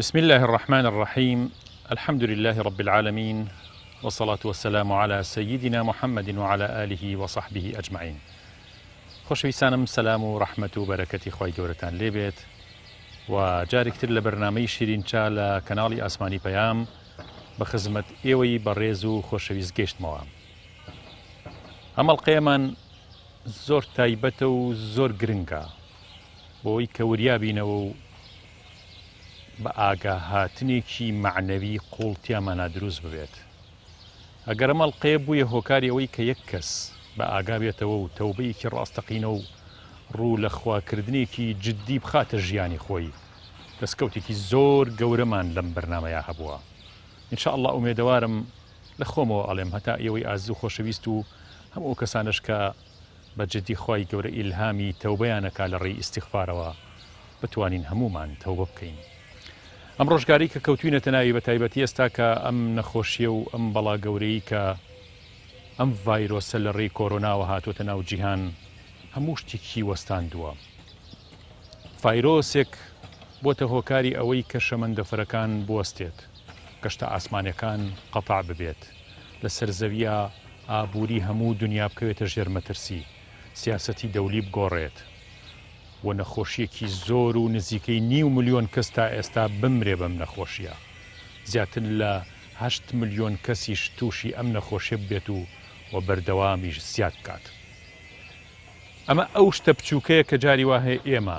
بسم الله الرحمن الرحيم. الحمد لله رب العالمين، والصلاة والسلام على سيدنا محمد وعلى آله وصحبه أجمعين. خۆشەویستانم، سەلام و ڕەحمەت و بەرەکەتی خۆی گەورەتان لێبێت و جارێکتر لە بەرنامەی شیرینچا لە کەناڵی ئاسمانی پەیام بە خزمەت ئێوەی بەڕێز و خۆشەویست گەیشتمەوە. ئەمەڵقەیەمان زۆر تایبەتە و زۆر گرنگە بۆی کە وریابینەوە و بە ئاگاهاتنێکی معنەوی قوڵتیامانە دروست ببێت. ئەگەر ئەمەڵقەیە بوویە هۆکاری ئەوەی کە یەک کەس بە ئاگابێتەوە و تەوبەیەکی ڕاستەقینە و ڕوو لە خواکردنێکی جددی بخاتە ژیانی خۆی، دەستکەوتێکی زۆر گەورەمان لەم بەرنامەیە هەبووە. ئینشاءالله ئومێدەوارم لە خۆمەوە ئەڵێم هەتا ئێوەی ئازوو خۆشەویست و هەموو کەسانش کە بە جددی خی گەورە ئیلهامی تەوبەیانەکا لە ڕێی ئیستیغفارەوە بتوانین هەمومان تەوبە بکەین. ئەم ڕۆژگاری کە کەوتوینەتە ناوی بە تایبەتی ئێستا کە ئەم نەخۆشیە و ئەم بەڵا گەورەی کە ئەم ڤایرۆسە لە ڕێی کۆرۆناوە هاتوۆتە ناو جیهان هەموو شتێکی وەستاندووە. ڤایرۆسێک بۆتە هۆکاری ئەوەی کە شەمەندەفەرەکان بوەستێت، گەشتە ئاسمانەکان قەتاع ببێت، لە سەرزەویە ئابووری هەموو دنیا بکەوێتە ژێر مەترسی، سیاسەتی دەولی بگۆڕێت و نەخۆشیەکی زۆر و نزیکەی 9 ملیۆن کەس تا ئێستا بمرێ بەم نەخۆشیە. زیاتر لە 8 ملیۆن کەسیش تووشی ئەم نەخۆشیە بێت و بەردەوامیش زیاد بکات. ئەمە ئەو شتە بچووکەیە کە جاری وهەیە ئێمە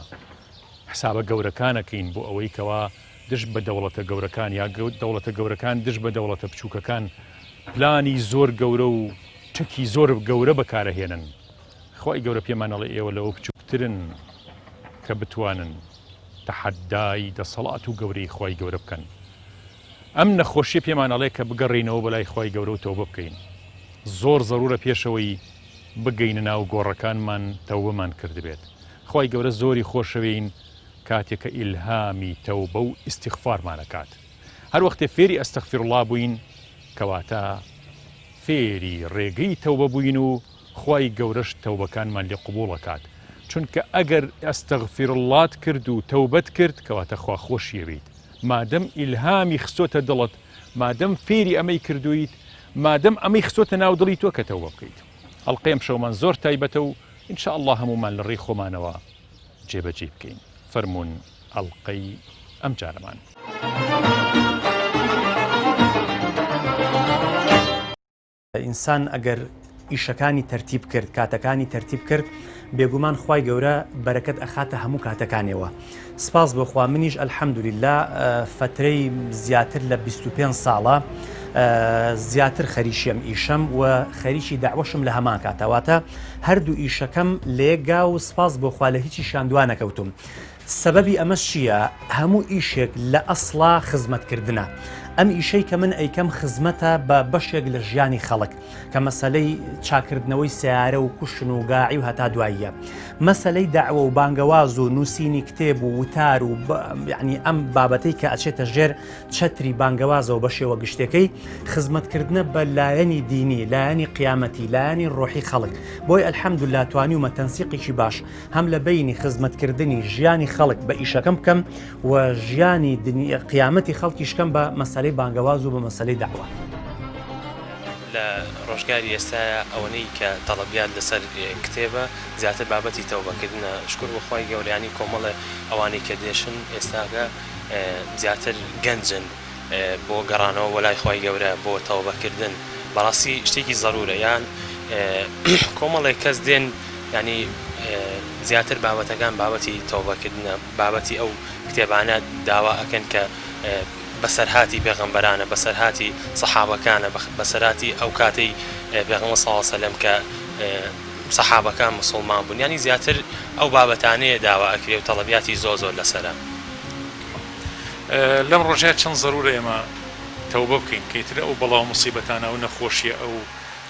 حسابە گەورەکانەکەین بۆ ئەوەی کەوا دژ بە دەوڵەتە گەورەکان یا دەوڵەتە گەورەکان دژ بە دەوڵەتە بچووکەکان پلانی زۆر گەورە و چەکی زۆر گەورە بەکارەهێنن. خی گەورە پێمانەڵێ ئێوە لەوە بچووکترن کە بتوانن تەحەدای دەسەڵات و گەورەی خی گەورە بکەن. ئەم نەخۆشیە پێمانەڵێ کە بگەڕینەوە بەلای خی گەورە و تەوبە بکەین. زۆر زەرورە پێشەوەی بگەینە ناو گۆڕەکانمان تەوبەمان کردبێت. خی گەورە زۆری خۆشەوین کاتێکە ئیلهامی تەوبە و ئیستیغفارمانەکات. هەر وەختێ فێری ئەستەغفیرڵڵا بووین کەواتە فێری ڕێگەی تەوبە بووین و خی گەورەش تەوبەکانمان لێ قبوڵەکات. چونکە ئەگەر ئەستەغفیرڵڵات کرد و تەوبەت کرد کەواتە خوا خۆشیە بیت. مادەم ئیلهامی خستۆتە دڵت، مادەم فێری ئەمەی کردویت، مادەم ئەمەی خستۆتە ناو دڵی تۆ کە تەوبە بکەیت. ئەڵقەیەم شەومان زۆر تایبەتە و ئینشاءالله هەمومان لە ڕێی خۆمانەوە جێبەجێ بکەین. فەرموون ئەڵقەی ئەم جارەمان. ئینسان ئەگەر ئیشەکانی تەرتیب کرد، کاتەکانی تەرتیب کرد، بێگومان خی گەورە بەرەکەت ئەخاتە هەموو کاتەکانەوە. سپاس بۆخوا منیش ئەلحەمدولیلا فترەی زیاتر لە 25 ساڵە زیاتر خەریشیم ئیشەم و خەریکی داوەشم لە هەمان کاتەواتە هەردوو ئیشەکەم لێگا و سپاس بۆخوا لە هیچی شاندووە نەکەوتم. سەبەبی ئەمە چییە؟ هەموو ئیشێک لە ئەسڵا خزمەتکردنە. ئەم ئیشەی کە من ئەیکەم خزمەتە بە بەشێک لە ژیانی خەڵک کە مەسەلەی چاکردنەوەی سیارە و کوشن و گاعی و هەتا دواییە، مەسەلەی داوە و بانگەواز و نووسینی کتێب و وتار و یعنی ئەم بابەتەی کە ئەچێتە ژێر چەتری بانگەوازەوە بە شێوە گشتەکەی خزمەتکردنە بە لایەنی دینی، لایەنی قیامەتی، لایەنی ڕۆحی خەڵک. بۆی ئەلحەمدولیلا توانیومە تەنسیقێکی باش هەم لە بینی خزمەتکردنی ژیانی خەڵک بە ئیشەکەم بکەم و ژیانی قیامەتی خەڵکیشکەم بە مەسەلەی بانگەواز و بە مەسەلەی داوە. لە ڕۆژگاری ئێستاە ئەوەنەی کە تەڵەبیات لەسەر کتێبە زیاتر بابەتی تەوبەکردنە. شکر بەخوای گەورەیانی کۆمەڵە ئەوانەی کە دێشن ئێستاگە زیاتر گەنجن بۆ گەڕانەوە وەلای خی گەورە بۆ تەوبەکردن. بەڕاستی شتێکی زەرورە، یان کۆمەڵێک کەس دێن ینی زیاتر بابەتەکان بابەتی تەوبەکردنە، بابەتی ئەو کتێبانە داوا ئەکەن کە بەسەرهاتی پێغەمبەرانە، بەسەرهاتی سەحابەکانە، بەسەرهاتی ئەو کاتەی پێغەمبەر صلی الله علیه و سلم کە سەحابەکان مسلمان بوون. ینی زیاتر ئەو بابەتانەیە داوا ئەکرێ و تەڵەبیاتی زۆر لەسەرە. لەم ڕۆژەیە چەند زەرورە ئێمە تەوبە بکەین کەیتر ئەو بەڵاو موسیبەتانە و نەخۆشیە ئەو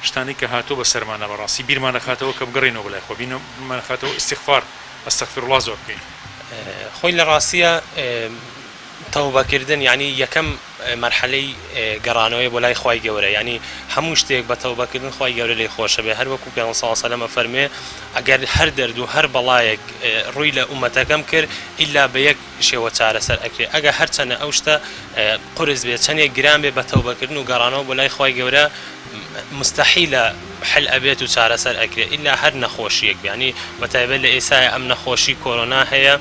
شتانی کە هاتووە بە سەرمانە بەڕاستی بیرمانەخاتەوە کە بگەڕێنەوە بەلای خۆ، بیرمانەخاتەوە ئیستیغفار ئەستەغفیرڵڵا زۆر بکەین. خۆی لە ڕاستیە تەوبەکردن یعنی یەکەم مەرحەلەی گەڕانەوەی بۆ لای خوای گەورە یعنی هەموو شتێک بە تەوبەکردن خوای گەورە لێی خۆشە بێ هەر وەکو پێغەمبەر صلی الله علیه و سلم فەرمێ ئەگەر هەر دەرد و هەر بەڵایەک ڕووی لە ئومەتەکەم کرد ئیلا بە یەک شێوە چارەسەر ئەکرێ ئەگەر هەرچەنە ئەو شتە قورس بێت چەندێک گران بێ بە تەوبەکردن و گەڕانەوە بۆ لای خوای گەورە مستحیلە حل ئەبێت و چارەسەر ئەکرێ ئیلا هەر نەخۆشیەک ینی بەتایبەت لە ئێسای ئەم نەخۆشی کۆرۆنا هەیە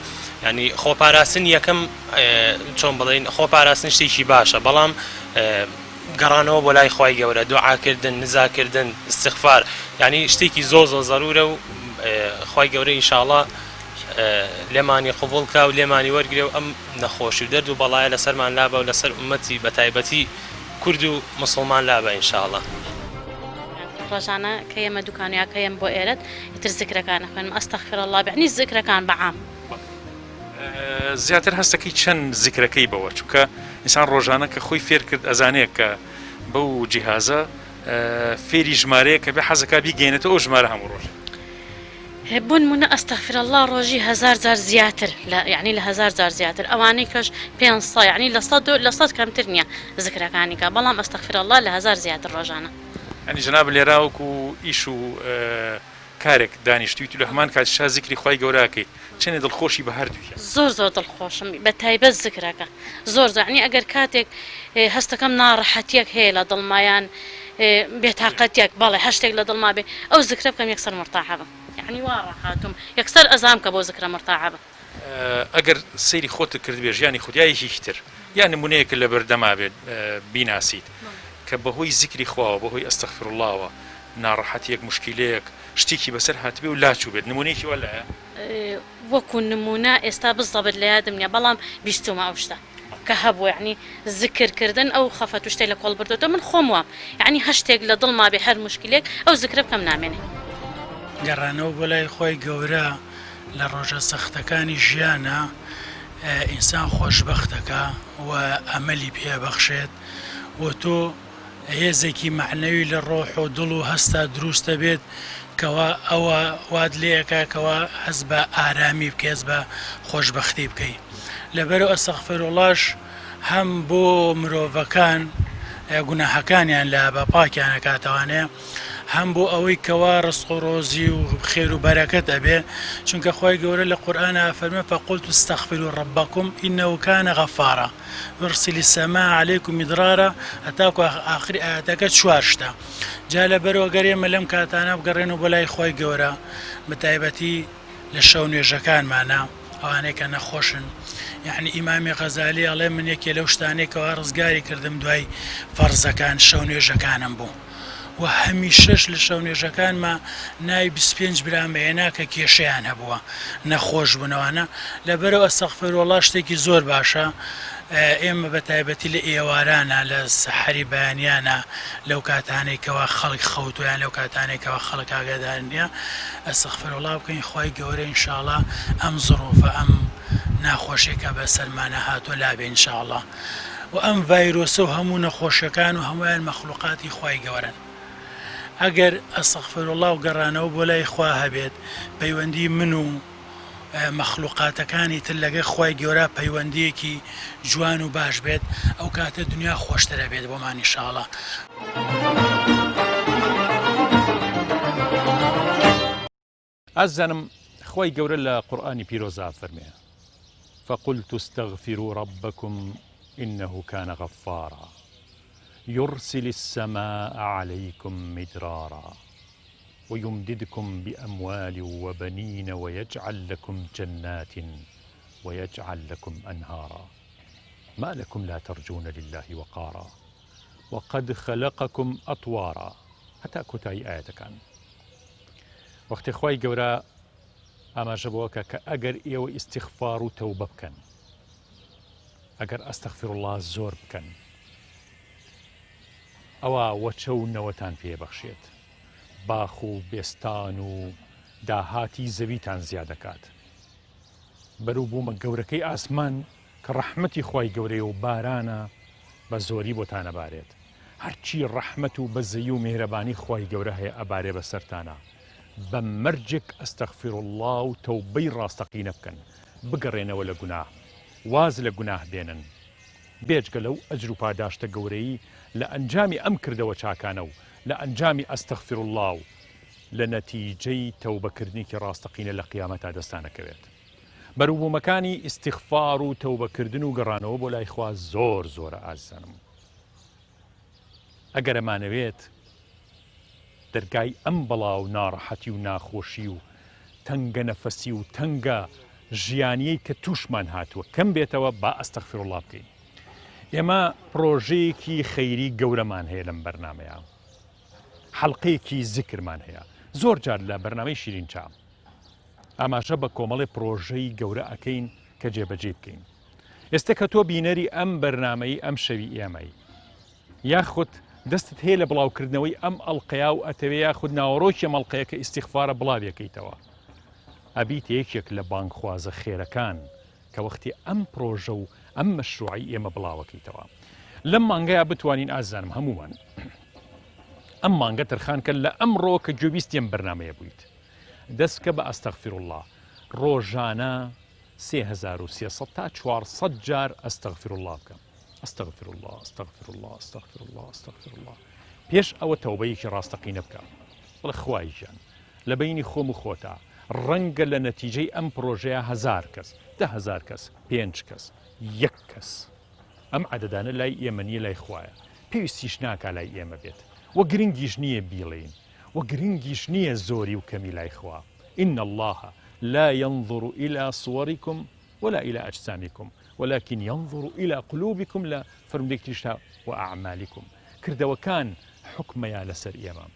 ینی خۆپاراستن یەکەم چۆن بڵێن خۆپاراستن شتێکی باشە بەڵام گەڕانەوە بۆ لای خوای گەورە دوعاکردن نزاکردن استیغفار ینی شتێکی زۆر زەرورە و خوای گەورە ئینشاءڵڵا لێمانی قبوڵ کا و لێمانی وەرگرێ و ئەم نەخۆشی و دەرد و بەڵایە لەسەرمان لابە و لەسەر ئومەتی بەتایبەتی کورد و مسلمان لابە ئینشاءڵڵا ڕۆژانە کە ئێمە دوکانیا کە ئێمە بۆ ئێرەت ئیتر زیکرەکانە خوێنم ئەستەغفیرڵڵا بعنی زیکرەکان بەعام زیاتر هەستەکەی چەند زیکرەکەی بەوە چونکە ئینسان ڕۆژانە کە خۆی فێر کرد ئەزانەیە کە بەو جیهازە فێری ژمارەیە کە بێ حەزەکە بیگەێنێتەوە ئەو ژمارە هەموو ڕۆژ بۆ نمونە ئەستەغفیرڵڵا ڕۆژی 1000 جار زیاتر یعنی لە 1000 جار زیاتر ئەوانەی کەش 500 یعنی لە 100 کەمتر نییە زیکرەکانی کە بەڵام ئەستەغفیرڵڵا لە 1000 زیاتر ڕۆژانە ئەنی جەناب لێراوەکو ئیش و کارێک دانیشتویت لە هەمان کاتیشا زیکری خوای گەوراکەیت چەندێ دڵخۆشی بە هەردووکە زۆر دڵخۆشم بە تایبەت زیکرەکە زۆر زانی ئەگەر کاتێک هەستەکەم ناڕەحەتیەک هەیە لە دڵمایان بێتاقەتێک بەڵێ هەشتێک لە دڵما بێ ئەو زیکرە بکەم یەکسەر مرتاحەبم یعنی وا ڕەحاتم یەکسەر ئەزام کە بۆ زیکرە مرتاحەبم ئەگەر سەیری خۆت کرد بێ ژیانی خودیایەکی تر یان نمونەیەک لە بەردەما بێت بیناسیت کە بەهۆی زیکری خواوە بەهۆی ئەستەغفیرڵڵاوە ناڕەحەتیەک مشکلەیەک شتێکی بەسەر هاتبێ و لاچوو بێت نمونەیەکی وەلایە وەکو نمونە ئێستا بزەبت لە یادم نیە بەڵام بیستومە ئەو شتە کە هەبوو یعنی زیکردکردن ئەو خەفەت و شتێک لە کۆڵ بردوێتەوە من خۆم وام یعنی هەشتێک لە دڵما بێ هەر مشکلێک ئەو زیکرە بکەم نامێنێ گەڕانەوە بۆ لای خۆی گەورە لە ڕۆژە سەختەکانی ژیانە ئینسان خۆشبەختەکە و ئەمەلی پێبەخشێت و تۆ هێزێکی معنەوی لە ڕۆح و دڵ و هەستا دروستە بێت کەوا ئەوە واد لێەکە کەوا هەز بە ئارامی بکەس بە خۆشبەختی بکەیت لەبەرەوە ئەستەغفیرڵڵاش هەم بۆ مرۆڤەکان گوناهەکانیان لە بە پاکیان ئەکاتەوانەیە هەم بۆ ئەوەی کەوا ڕزق و ڕۆزی و خێر و بەرەکەت ئەبێ چونکە خوای گەورە لە قورئانە فەرمێ فەقولت استەغفروا ربکم إنه كان غفارا يرسل السماء عليكم مدرارا هەتاکو ئاخری ئاەتەکە چوار شتە جا لەبەرەوە گەر ئێمە لەم کاتانە بگەڕێنەوە بۆ لای خوای گەورە بەتایبەتی لە شەو نوێژەکانمانە ئەوانەیە کە نەخۆشن یعنی ئیمامی غەزالی ئەڵێ من یەکێ لەو شتانێکەوە ڕزگاری کردم دوای فەرزەکان شەو نوێژەکانم بوو و هەمیشەش لە شەو نوێژەکانمە ناوی 25 برامەیەنا کە کێشەیان هەبووە نەخۆش بوونەوەنە لەبەرەوە ئەستەغفیرڵڵا شتێکی زۆر باشە ئێمە بە تایبەتی لە ئێوارانە لە سەحەری بەیانیانە لەو کاتانێکەوە خەڵک خەوتویان لەو کاتانێکەوە خەڵک ئاگادار نییە ئەستەغفیرڵڵا بکەین خوای گەورە ئینشاءڵڵا ئەم زڕوفە ئەم ناخۆشیێکە بە سەرمانە هاتووە لابێ ئینشاءڵڵا و ئەم ڤایرۆسە و هەموو نەخۆشیەکان و هەمویان مەخلوقاتی خوای گەورەن ئەگەر ئەستەغفیرڵڵا و گەڕانەوە بۆ لای خوا هەبێت پەیوەندی من و مەخلوقاتەکانی تر لەگەڵ خوای گەورە پەیوەندیەکی جوان و باش بێت ئەو کاتە دنیا خۆشترە بێت بۆمان ئینشاءڵڵا ئازانم خوای گەورە لە قورئانی پیرۆزا فەرمێ فقلت استغفروا ربكم إنه كان غفارا يرسل السماء عليكم مدرارا ويمددكم بأموال وبنين ويجعل لكم جنات ويجعل لكم أنهارا ما لكم لا ترجون لله وقارا وقد خلقكم أطوارا حتى كتاي آية كان وقت إخوائي قورا أما جبوك كأجر إيو استغفار توبة بكن أجر أستغفر الله زور بكن ئەوە وەچە و نەوەتان پێبەخشێت باخ و بێستان و داهاتی زەویتان زیادەکات بەرەو بوومە گەورەکەی ئاسمان کە ڕەحمەتی خوای گەورەیە و بارانە بە زۆری بۆتانە بارێت هەرچی ڕەحمەت و بەزەیی و میهرەبانی خوای گەورە هەیە ئەبارێ بەسەرتانە بە مەرجێک ئەستەغفیرڵڵا و تەوبەی ڕاستەقینە بکەن بگەڕێنەوە لە گوناه واز لە گوناه بێنن بێجگە لەو ئەجر و پاداشتە گەورەی لە ئەنجامی ئەم کردەوە چاکانە و لە ئەنجامی ئەستەغفر الله و لە نەتیجەی تەوبەکردنێکی ڕاستەقینە لە قیامەتا دەستانەکەوێت. بەروبوومەکانی ئیستیغفار و تەوبەکردن و گەڕانەوە بۆ لای خوا زۆر زۆرە ئازیزانم. ئەگەر ئەمانەوێت دەرگای ئەم بەڵاو ناڕەحەتی و ناخۆشی و تەنگە نەفەسی و تەنگە ژیانیەی کە تووشمان هاتووە کەم بێتەوە با ئەستەغفر الله بکەین. ئێمە پرۆژەیەکی خەیری گەورەمان هەیە لەم بەرنامەیە، حەڵقەیەکی زیکرمان هەیە، زۆر جار لە بەرنامەی شیرین چام ئاماژە بە کۆمەڵی پرۆژەی گەورە ئەکەین کە جێبەجێ بکەین. ئێستا کە تۆ بینەری ئەم بەرنامەی ئەم شەوی ئێمەی یاخود دەستت هەیە لە بڵاوکردنەوەی ئەم ئەڵقەیە و ئەتەوێ یاخود ناوەڕۆکی ئەڵقەیە کە ئیستیغفارە بڵاویەکەیتەوە، ئەبیت یەکێک لە بانگخوازە خێرەکان کە وەختی ئەم پرۆژە و ئەم مەشروعی ئێمە بڵاوەکەیتەوە. لەم مانگەیە بتوانین ئازانم هەمومان ئەم مانگە تەرخان کرد لە ئەمڕۆ کە گوێبیستیم بەرنامەیە بوویت دەستکە بە ئەستەغفر الله ڕۆژانە 3300 تا 400 جار ئەستەغفر الله بکەم. ئەستەغفر الله ئەستەغفر الله ئەستەغفر الله ئەستەغفر الله. پێش ئەوە تەوبەیەکی ڕاستەقینە بکەم. بڵێ خوای گیان لە بینی خۆم و خۆتا ڕەنگە لە نەتیجەی ئەم پرۆژەیە 1000 کەس، 10,000 کەس، 5 کەس، 1 کەس ئەم عەدەدانە لای ئێمە نیە، لای خوایە. پێویستیش ناکا لای ئێمە بێت، وە گرنگیش نییە بیڵێین، وە گرنگیش نییە زۆری و کەمی لای خوا. إن الله لا ينظر إلى صوركم ولا إلى أجسامكم ولكن ينظر إلى قلوبكم لا فرمديكتشتا وأعمالكم. کردەوەکان حکمەیە لەسەر ئێمە،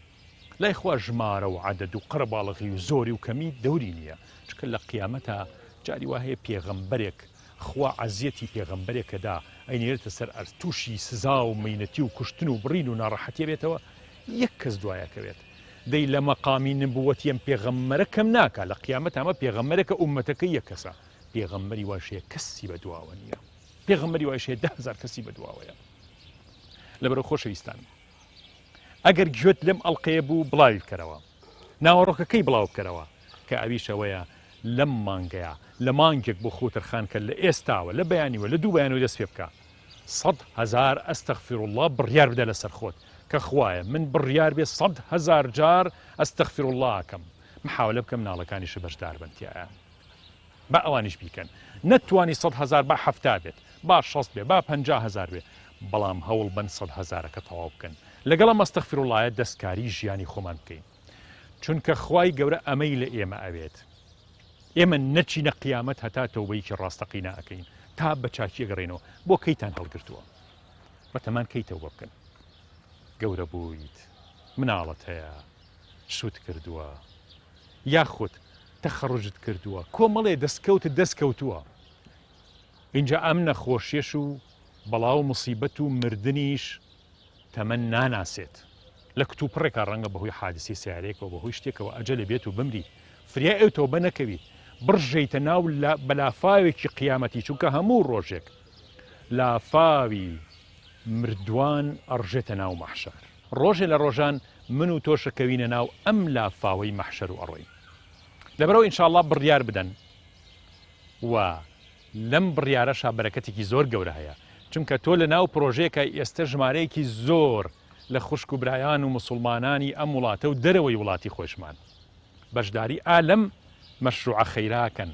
لای خوا ژمارە و عەدەد و قەرەباڵغی و زۆری و کەمی دەوری نییە، چکە لە قیامەتە جاری وهەیە پێغەمبەرێک خوا عەزیەتی پێغەمبەرێکەدا ئەینێرێتە سەر ئەرز تووشی سزا و مەینەتی و کوشتن و بڕین و ناڕەحەتیە بێتەوە، یەک کەس دوایەکەوێت. دەی لە مەقامی نبوەتیم پێغەمبەرە کەم ناکە، لە قیامەت ئەمە پێغەمبەرێکە ئومەتەکەی یەک کەسە. پێغەمبەری واشەیە کەسی بەدواوە نییە، پێغەمبەری واشەیە 10,000 کەسی بەدواوەیە. لەبەرەوە خۆشەویستان ئەگەر گوێت لەم ئەڵقەیە بوو بڵاوی بکەرەوە، ناوەڕۆکەکەی بڵاو بکەرەوە کە ئەویشەوەیە لەم مانگەیە لە مانگێک بۆ خۆترخان کە لە ئێستاوە لە بەیانیوە لە دوو بەیانەوە دەست پێ بکە 100,000 ئەستەغفر الله بڕیار بدە لەسەر خۆت کە خوایە من بڕیار بێ 100,000 جار ئەستەغفر الله ئەکەم، محاولە بکەم ناڵەکانیشە بەشدار بن تایە، با ئەوانیش بیکەن. نەتوانی 100,000 با 70 بێت، با 60 بێ، با 50,000 بێ، بەڵام هەوڵ بن 100,000ەکە تەواو بکەن. لەگەڵ ئەستەغفر اللهە دەستکاری ژیانی خۆمان بکەین، چونکە خوای گەورە ئەمەی لە ئێمە ئەوێت. ئێمە نەچینە قیامەت هەتا تەوبەیەکی ڕاستەقینە ئەکەین تا بە چاکی گەڕێنەوە بۆ کەیتان هەڵگرتووە، بەتەمان کەی تەوبە بکەن. گەورە بوویت، مناڵەت هەیە، شوت کردووە، یاخود تەخەڕوجت کردووە، کۆمەڵێ دەستکەوتووە. اینجا ئەم نەخۆشیەش و بەڵاو مصیبەت و مردنیش تەمەن ناناسێت. لە کتوپڕێکا ڕەنگە بەهۆی حادسی سیارەیەکەوە بەهۆی شتێکەوە ئەجەلە بێت و بمری، فریای ئەو تۆبە نەکەوی، بڕژەیتە ناو بەلافاوێکی قیامەتی، چونکە هەموو ڕۆژێک لافاوی مردووان ئەڕژێتە ناو مەحشەر. ڕۆژێ لە ڕۆژان من و تۆشەکەوینە ناو ئەم لافاوەی مەحشەر و ئەڕۆی. لەبەرەوە ئینشاءڵڵا بڕیار بدەن و لەم بڕیارەشا بەرەکەتێکی زۆر گەورە هەیە، چونکە تۆ لە ناو پرۆژەیەکە ئێستا ژمارەیەکی زۆر لە خوشک و برایان و مسلمانانی ئەم وڵاتە و دەرەوەی وڵاتی خۆشمان بەشداری ئالەم مەشروعە خەیراکەن،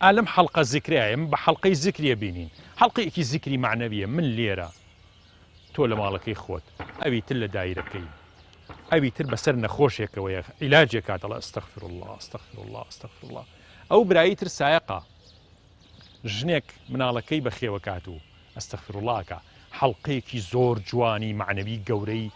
ئالەم حەڵقە زیکرایە، بە حەڵقەی زیکریە بینین، حەڵقەیەکی زیکری معنەویە. من لێرە، تۆ لە ماڵەکەی خۆت، ئەویتر لە دایرەکەی، ئەویتر بەسەر نەخۆشێکەوەیە عیلاجێک کاتەڵە ئەستەغفر الله ئەستەغفر الله ئەستەغفر الله. ئەو براییتر سایقە ژنێک مناڵەکەی بەخێوە کات و ئەستەغفر اللهکە، حەڵقەیەکی زۆر جوانی معنەوی گەورەی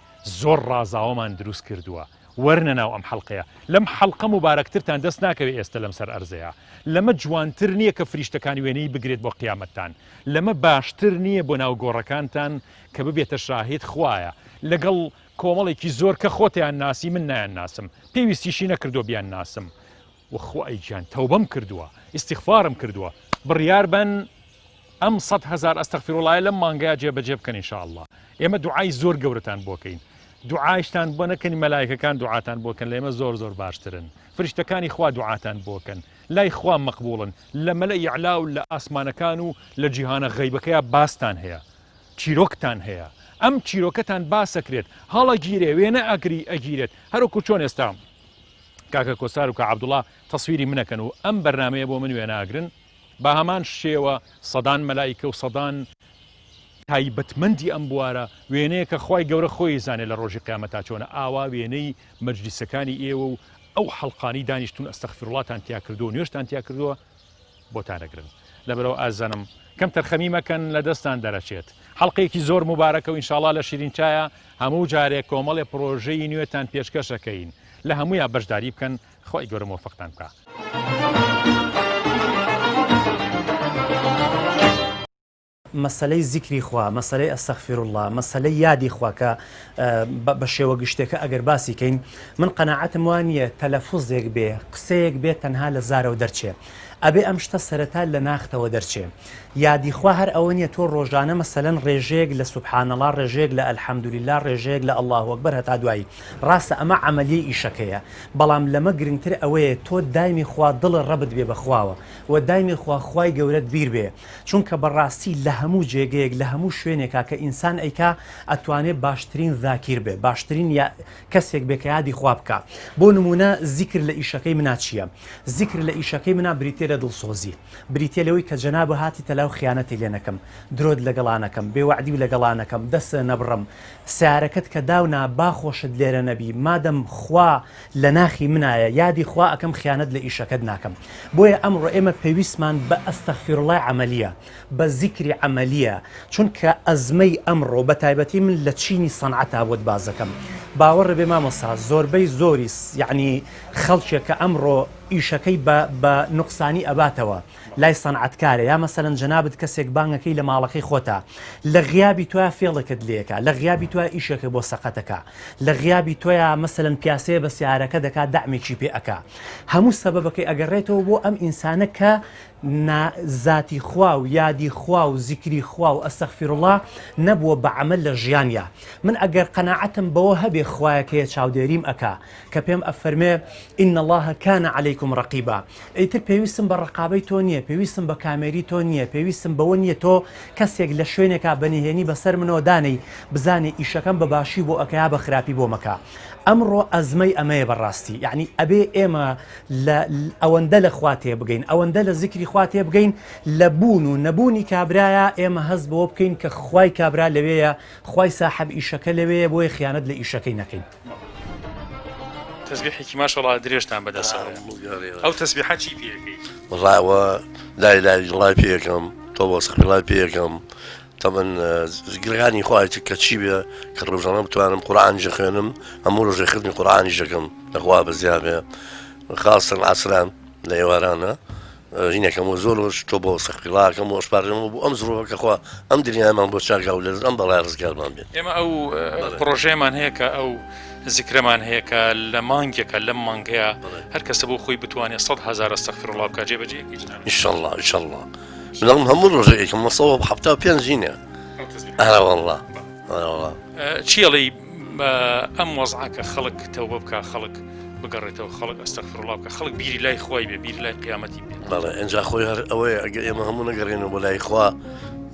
زۆر ڕازاوەمان دروست کردووە. وەرنە ناو ئەم حەڵقەیە، لەم حەڵقە مبارەکترتان دەست ناکەوێت ئێستا لەم سەر ئەرزەیە، لەمە جوانتر نییە کە فریشتەکانی وێنەی بگرێت بۆ قیامەتتان، لەمە باشتر نییە بۆ ناو گۆڕەکانتان کە ببێتە شاهید خوایە لەگەڵ کۆمەڵێکی زۆر کە خۆتیان ناسی، من نایان ناسم، پێویستیشی نەکردو بیان ناسم. وەخوای گیان تەوبەم کردووە، ئیستیغفارم کردووە، بڕیار بن ئەم 100,000 ئەستەغفر الله لەم مانگەیە جێبەجێ بکەن ئینشاءالله. ئێمە دوعای زۆر گەورەتان بۆکەین، دوعایشتان بۆ نەکەنی مەلایکەکان دوعاتان بۆکەن، لە ئێمە زۆر زۆر باشترن، فریشتەکانی خوا دوعاتان بۆکەن، لای خوا مەقبوڵن، لە مەلەی ئەعلا و لە ئاسمانەکان و لە جیهانە غەیبەکەیە باستان هەیە. چیرۆکتان هەیە ئەم چیرۆکەتان باسەکرێت هەڵە گیرێ وێنە ئەگیرێت هەروکو چۆن ئێستا کاکە کۆسار و کە عەبدوڵڵا تەسویری منەکەن و ئەم بەرنامەیە بۆ من وێناگرن بە هەمان شێوە سەدان مەلایکە و سەدان تایبەتمەندی ئەم بوارە وێنەیە کە خوای گەورە خۆی زانێت لە ڕۆژی قیامەتا چۆنە ئاوا وێنەی مەجلیسەکانی ئێوە و ئەو حەڵقانی دانیشتون ئەستەغفیرڵڵاتان تیا کردو و نوێشتان تیا کردووە بۆتانەگرن لەبەرەوە ئازانم کەم تەرخەمی مەکەن لە دەستان دەرەچێت حەڵقەیەکی زۆر مبارەکە و ئینشاڵڵا لە شیرینچایە هەموو جارێک کۆمەڵێ پرۆژەی نوێتان پێشکەشەکەین لە هەموویان بەشداری بکەن خۆی گەورە مۆفەقتان بکە. مەسلەی زیکری خوا مەسلەی ئەستەغفیرڵڵا مەسلەی یادی خوا کە بە شێوە گشتێکە ئەگەر باسی کەین من قەناعەتم وانە تەلەفوزێک بێ قسەیەک بێت تەنها لە زارەوە دەرچێ ئەبێ ئەم شتە سەرەتا لە ناختەوە دەرچێ یادی خوا هەر ئەوە نیە تۆ ڕۆژانە مەسەلەن ڕێژەیەک لە سوبحانەڵڵا ڕێژەیەک لە ئەلحەمدولیلا ڕێژەیەک لە ئەڵڵاهو ئەکبەر هەتا دوایی ڕاستە ئەمە عەمەلیە ئیشەکەیە بەڵام لەمە گرنگتر ئەوەیە تۆ دایمی خوا دڵ ڕەبت بێ بەخواوە و دایمی خوا خوای گەورەت بیر بێ چونکە بەڕاستی لە هەموو جێگەیەک لە هەموو شوێنێکا کە ئینسان ئەیکا ئەتوانێت باشترین ذاکیر بێ باشترین کەسێک بێ کە یادی خوا بکە بۆ نمونە زیکر لە ئیشەکەی منا چییە زیکر لە ئیشەکەی منا بریتێ لە دڵسۆزی بریتێ لەوەی کە جەنابە هاتی تەلاو خیانەتی لێ نەکەم درۆت لەگەڵانەکەم بێوەعدی و لەگەڵانەکەم دەستە نەبڕم سیارەکەت کە داونا باخۆشت لێرە نەبی مادەم خوا لە ناخی منایە یادی خوا ئەەکەم خیانەت لە ئیشەکەت ناکەم بۆیە ئەمڕۆ ئێمە پێویستمان بە ئەستەغفیرڵڵای عەمەلیە بە زیکری عەمەلیە چونکە ئەزمەی ئەمڕۆ بە تایبەتی من لە چینی سەنعەتا بۆت بازەکەم باوەڕ بێ مامۆستا زۆربەی زۆری یعنی خەڵکێک کە ئەمڕۆ ئیشەکەی بە نوقسانی ئەباتەوە لای سەنعەتکارە یا مەسەلەن جەنابەت کەسێک بانگەکەی لە ماڵەکەی خۆتە لە غیابی تۆە فێڵەکەت لێکە لە غیابی تۆە ئیشەکە بۆ سەقەتەکە لە غیابی تۆە مەسەلەن پیاسەیە بە سیارەکە دەکات دەعمێکی پێ ئەکا هەموو سەبەبەکەی ئەگەڕێتەوە بۆ ئەم ئینسانە کە ذاتی خوا و یادی خوا و زیکری خوا و ئەستەغفیرڵڵا نەبووە بە عەمەل لە ژیانیا من ئەگەر قەناعەتم بەوە هەبێ خوایەکەیە چاودێریم ئەکا کە پێم ئەفەرمێ ئین الله کان عەلەیکم ڕەقیبا ئیتر پێویستم بە ڕقابەی تۆ نییە پێویستم بە کامێری تۆ نییە پێویستم بەوە نییە تۆ کەسێک لە شوێنێکا بەنهێنی بەسەر منەوە دانەی بزانێ ئیشەکەم بە باشی بۆ ئەکەیا بە خراپی بۆ مەکە ئەمڕۆ ئەزمەی ئەمەیە بەڕاستی یعنی ئەبێ ئێمە ئەوەندە لە خوا تێ بگەین ئەوەندە لە زیکری خوا تێ بگەین لە بوون و نەبوونی کابرایە ئێمە هەست بەوە بکەین کە خوای کابرا لەوەیە خوای ساحەب ئیشەکە لەوەیە بۆیە خیانەت لە ئیشەکەی نەکەین تەسبیحێکی ماشەڵڵا درێژتان بەدەسەوە ئەو تەسبیحە چی پێەکەی وەڵاوە لای لای پێەکەم تۆ بۆ سەخپلای پێەکەم تەمەن گرگانی خواهی کە چی بێ کە ڕۆژانە بتوانم قورئانیش خوێنم هەموو ڕۆژێ خدمی قورئانیش دەکەم لەخوا بەزیابێ خاصن عەسران لە ئێوارانە ژینەکەم و زۆرش تۆ بۆ سەخپلاکەم و ئەشپارەمە بۆ ئەم زۆرەکە خوا ئەم دنیامان بۆ چاکا و لە ئەم بەڵای ڕزگارمان بێت ئێمە ئەو پرۆژەیەمان هەیە کە ئەو زیکرەمان هەیە کە لە مانگێکە لەم مانگەیە هەر کەسە بۆ خۆی بتوانێت 100,000 ئەستەغفیرڵڵا بکات جێبەجێیەکی ئینشەڵڵا ئینشەڵڵا منڵم هەموو ڕۆژەیەکم مەسەوە حەفتا و پێنج ژینە ئەوەڵڵا چیەڵی ئەم وەزعکە خەڵک تەوبە بکە خەڵک بگەڕێتەوە خەڵک ئەستەغفیرڵڵا بکە خەڵک بیری لای خۆی بێ بیری لای قیامەتی بێت بەڵێ ئەنجا خۆی هەر ئەوەیە ئەگەر ئێمە هەموو نەگەڕێنەوە بۆ لای خوا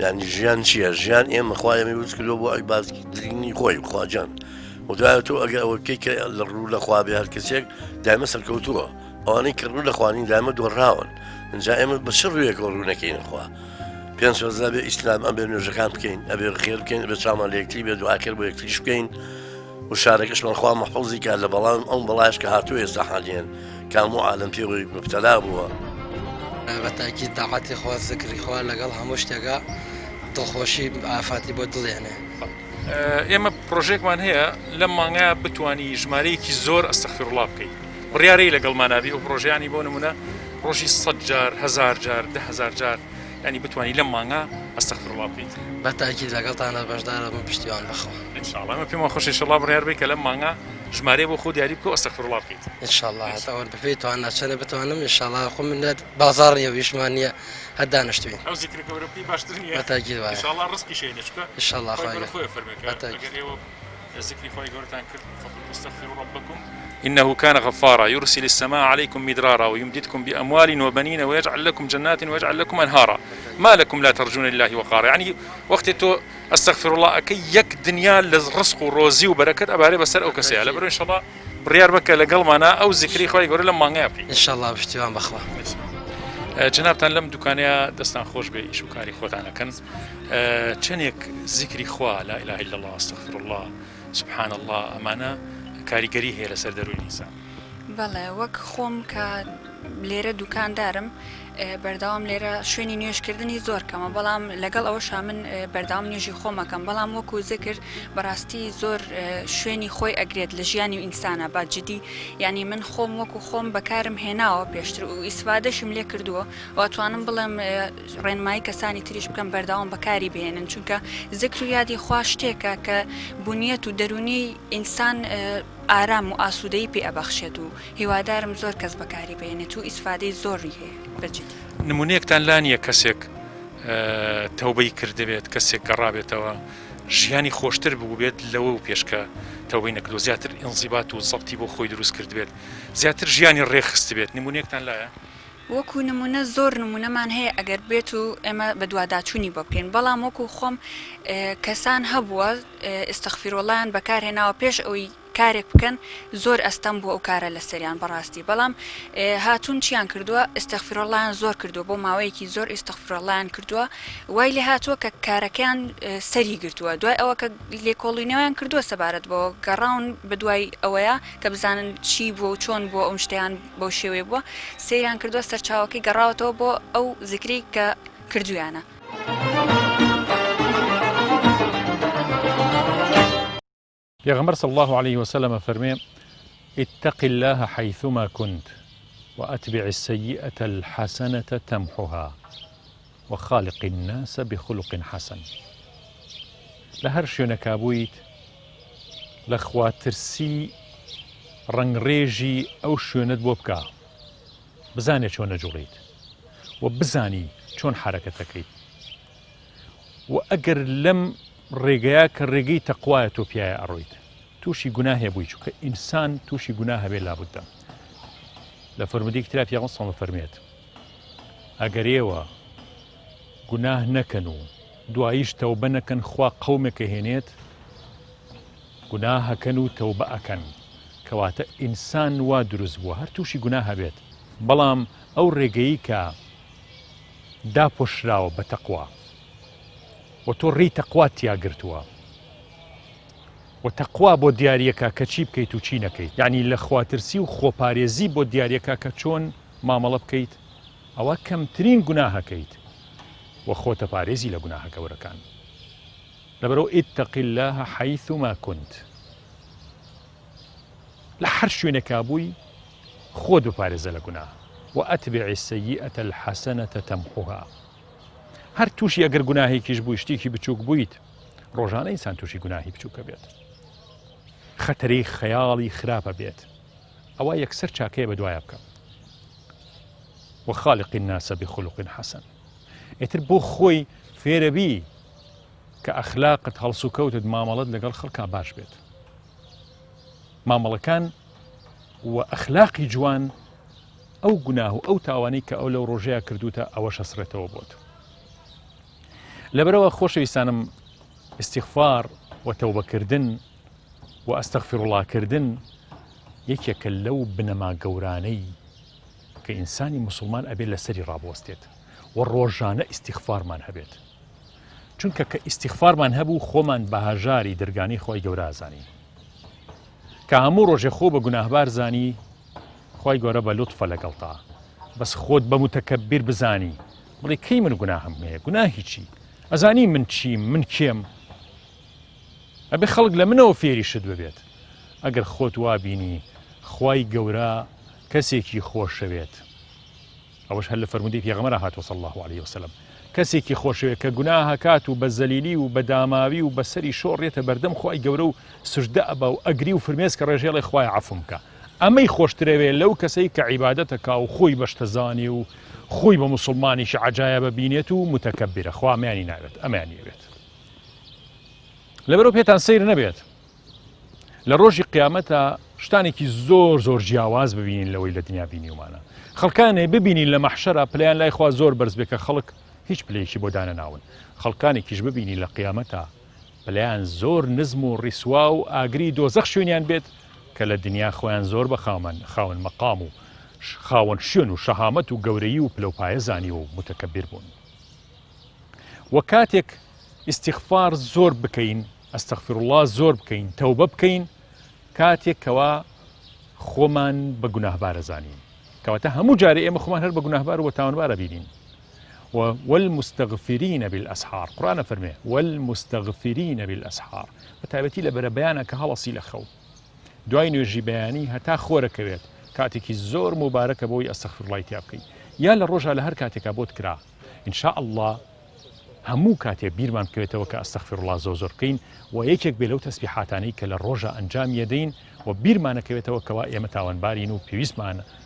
یعنی ژیان چییە ژیان ئێمە خوا ئێمە وت کردو بۆ ئەی بازگیرنی خۆی خواجان و دوایە تۆ ئەگەر ئەوە بکەی کە لە ڕوو لە خوا بێ هەر کەسێک دایمە سەرکەوتووە ئەوانەی کە ڕوو لە خوانین دایمە دۆڕاون ئەنجا ئێمە بە چ ڕوویەکەوە ڕوو نەکەین خوا پێنج وەزا بێ ئیسلام ئەم بێ نوێژەکان بکەین ئەبێ خێر بکەین بێ چامان لە یەکتری بێ دوعاکرد بۆ یەکتریش بکەین و شارەکەشمان خوا مەحفوظی کات لە بەڵام ئەم بەڵایش کە هاتووە ئێستا حالیان کاموو عالەم پێوەی مبتەلا بووە بەتاکی تاقاتی خوا زکری خوا لەگەڵ هەموو شتێکە دڵخۆشی ئافاتی بۆ دڵێنێ ئێمە پرۆژێکمان هەیە لەم مانگایە بتوانی ژمارەیەکی زۆر ئەستەغفیرڵڵا بکەیت بڕیارەی لەگەڵمانابی ئەو پرۆژیانی بۆ نمونە ڕۆژی 100 جار 1000 جار 10,000 جار ینی بتوانی لەم مانگا ئەستەغفیرڵڵا بکەیت بەتاکی لەگەڵتانە بەشدارە بم پشتیوان بخۆ ئینشاءڵڵا ئەمە پێم خۆشی ئینشاءڵڵا بڕیار بێ کە لەم مانگا ژمارە بۆ خۆ دیاری بکە و ئەستەغفیرڵڵا بکەیت ئینشاءڵڵا هەتاوە بەپێی توان ناچەنە بتوانم ئینشاءڵڵا خۆ من بازاڕ نیە و ویشمان نییە هەر دانیشتوین ئەو زیکرە گەورە بکەی باشتر نییە بەتاکی وایە ئینشاءڵڵا ڕزقی شێنێ چکە ئینشاءڵڵا خۆی فەرمێ کە ئەگەر ئێوە ذكري خوي قولتان كرت فقلت استغفروا ربكم إنه كان غفارا يرسل السماء عليكم مدرارا ويمددكم بأموال وبنين ويجعل لكم جنات ويجعل لكم أنهارا ما لكم لا ترجون لله وقارا. يعني وقت تو استغفر الله أكي يك دنيا للرزق وروزي وبركة أباري بسر أو كسيا لبرو إن شاء الله بريار بك لقل معنا أو ذكري خوي قول لما نعبي إن شاء الله بشتوان بخوا. جنابتان لم دكانيا دستان خوش بي شكاري خوتانا كن چنيك ذكري خوا لا إله إلا الله استغفر الله سبحان الله أمانة کاریگەری هەیە لەسەر دەروی ئینسان. بەڵێ وەک خۆم کە لێرە دوکاندارم بەرداوام لێرە شوێنی نوێشکردنی زۆر کەمە بەڵام لەگەڵ ئەوەشا من بەرداوام نوێژی خۆمەکەم بەڵام وەکو ذکر بەڕاستی زۆر شوێنی خۆی ئەگرێت لە ژیانی و ئینسانە باجددی ینی من خۆم وەکو خۆم بەکارم هێناوە پێشتر و ئیسفادەشم لێ کردووە واتوانم بڵێم ڕێنمایی کەسانی تریش بکەم بەرداوام بەکاری بهێنن چونکە ذکر و یادی خوا شتێکە کە بنیەت و دەرونی ئینسان ئارام و ئاسوودەی پێ ئەبەخشێت و هیوادارم زۆر کەس بەکاری بێنێت و ئیسفادەی زۆری هەیە بەجددی. نمونەیەکتان لانیە کەسێک تەوبەی کردبێت کەسێک گەڕابێتەوە ژیانی خۆشتر بوو بێت لەوە و پێشکە تەوبەی نەکردو زیاتر ئینزیبات و زەبتی بۆ خۆی دروست کرد بێت زیاتر ژیانی ڕێخست بێت نمونەیەکتان لایە؟ وەکو نمونە زۆر نمونەمان هەیە ئەگەر بێت و ئێمە بە دوواداچوونی بۆ بکەین بەڵام وەکو خۆم کەسان هەبووە ئستەغفیرۆڵایان بەکارهێناوە پێش ئەوی کارێک بکەن زۆر ئەستەم بۆ ئەو کارە لە سەریان بەڕاستی بەڵام هاتوون چیان کردووە ئستەغفیرۆڵایان زۆر کردووە بۆ ماوەیەکی زۆر ئستەغفیرۆڵایان کردووە وای لێ هاتووە کە کارەکەیان سەری گرتووە دوای ئەوە کە لێکۆڵینەوەیان کردووە سەبارەت بۆ گەڕاون بدوای ئەوەیە کە بزانن چی بووە و چۆن بۆ ئەو شتیان بۆ شێوێ بووە سەیریان کردووە سەرچاوەکەی گەڕاوەتەوە بۆ ئەو ذکری کە کردویانە. پیغمبر صلى الله عليه وسلم فرمي اتق الله حيثما كنت وأتبع السيئة الحسنة تمحها وخالق الناس بخلق حسن. لهر شوێنە کابوویت لە خواترسی ڕنگڕێژی ئەو شوێنت بۆ بکە بزانێ چۆن نەجوڵیت و بزانی چۆن حرەکەتەکەیت و ئەگەر لەم ڕێگەیە کە ڕێگەی تەقوایە تۆ پیایە ئەڕۆیت تووشی گوناه هەیە بووی چونکە ئینسان تووشی گوناه هەبێ لابودە لە فەرمودەی کتابی پێغەمبەر سەڵڵەڵاهو عەلەیهی فەرمێت ئەگەر ئێوە گوناه نەکەن و دواییش تەوبە نەکەن خوا قەومێکە هێنێت گوناهەکەن و تەوبە ئەکەن کەواتە ئینسان وا دروست بووە هەر تووشی گوناه هەبێت بەڵام ئەو ڕێگەیی کە داپۆشراوە بە تەقوا و تۆ ڕێی تەقوات تیا گرتووە و تەقوا بۆ دیاریەکە کە چی بکەیت و چی نەکەیت یعنی لە خواترسی و خۆپارێزی بۆ دیاریەکە کە چۆن مامەڵە بکەیت ئەوە کەمترین گوناهەکەیت و خۆتە پارێزی لە گوناهە گەورەکان لەبەرەوە اتق الله حيثما كنت لە هەر شوێنێکا بووی خۆت بپارێزە لە گوناه وأتبع السيئة الحسنة تمحها هەر تووشی ئەگەر گوناهێکیش بووی شتێکی بچووک بوویت ڕۆژانە ئینسان تووشی گوناهی بچووکە بێت خەتەرەی خەیاڵی خراپە بێت ئەوە یەکسەر چاکەیە بە دوایە بکە وخالق الناس بخلق حسن ئێتر بۆ خۆی فێرەبی کە ئەخلاقت هەڵس و کەوتت مامەڵەت لەگەڵ خەڵکا باش بێت مامەڵەکان و ئەخلاقی جوان ئەو گوناه و ئەو تاوانەی کە ئەو لەو ڕۆژەیە کردوتە ئەوە شەسرێتەوە بۆت لەبەرەوە خۆشەویستانم استیغفار و تەوبەکردن و ئەستەغفیرڵڵاکردن یەکێکە لەو بنەما گەورانەی کە ئینسانی موسڵمان ئەبێت لەسەری ڕابوەستێت و ڕۆژانە ئیستیغفارمان هەبێت چونکە کە ئیستیغفارمان هەبوو خۆمان بەهاژاری دەرگانەی خۆی گەورە ئازانی کە هەموو ڕۆژێ خۆ بە گوناهبار زانی خۆی گەورە بە لوتفە لەگەڵتا بەس خۆت بە متەکەبیر بزانی بڵێ کەی من گوناهم هەیە گوناهی چی ئەزانی من چیم من کێم ئەبێ خەڵک لە منەوە فێری شت ببێت ئەگەر خۆت وابینی خۆی گەورە کەسێکی خۆشەوێت ئەوەش هەر لە فەرمودەی پێغەمبەر هاتووە صلی الله عليه وسلم کەسێکی خۆشەوێت کە گوناه هەکات و بە زەلیلی و بە داماوی و بەسەری شۆڕێتە بەردەم خۆی گەورە و سوژدە ئەبە و ئەگری و فرمێسک کە ڕێژێڵی خوای عەفوم کە ئەمەی خۆشترەوێت لەو کەسەی کە عیبادەتەکە و خۆی بەشتەزانی و خۆی بە موسڵمانیش عەجایبە بینێت و متەکەبیرە خوا ئەمانی ناوێت ئەمانی ئەوێت لەبەرەوە پێتان سەیر نەبێت لە ڕۆژی قیامەتە شتانێکی زۆر جیاواز ببینین لەوەی لە دنیا بینیومانە. خەڵکانێ ببینین لە مەحشەرە پلیان لای خوا زۆر بەرز بێ کە خەڵک هیچ پلەیەکی بۆ دانە ناون. خەڵکانێکیش ببینی لە قیامەتە پلیان زۆر نزم و ڕیسوا و ئاگری دۆزەخ شوێنیان بێت کە لە دنیا خۆیان زۆر بە خاون مەقام و خاوەن شوێن و شەهامەت و گەورەیی و پلەپایە زانی و متەکەبیر بوون. وە کاتێک ئیستیغفار زۆر بکەین، ئەستەغفیرڵڵا زۆر بکەین، تەوبە بکەین، کاتێکەوە خۆمان بە گوناهبارە زانین. کەواتە هەموو جارێ ئێمە خۆمان هەر بە گوناهبار و تاوانبارە بینین. والمستغفرين بالأسحار قرآن فرمي والمستغفرين بالأسحار بتابتي لبر بيانك هلصي لخو دوای نوێژی بەیانی هەتا خۆرەکەوێت کاتێکی زۆر مبارەکە بۆی ئەستەغفر الله تیابکەی یا لە ڕۆژە لە هەر کاتێکا بۆت کرا ئینشاء الله هەموو کاتێ بیرمان بکەوێتەوە کە ئەستەغفر الله زۆر بکەین و یەکێک بێ لەو تەسبیحاتانەی کە لە ڕۆژە ئەنجام یەدەین و بیرمانەکەوێتەوە کەوا ئێمە تاوانبارین و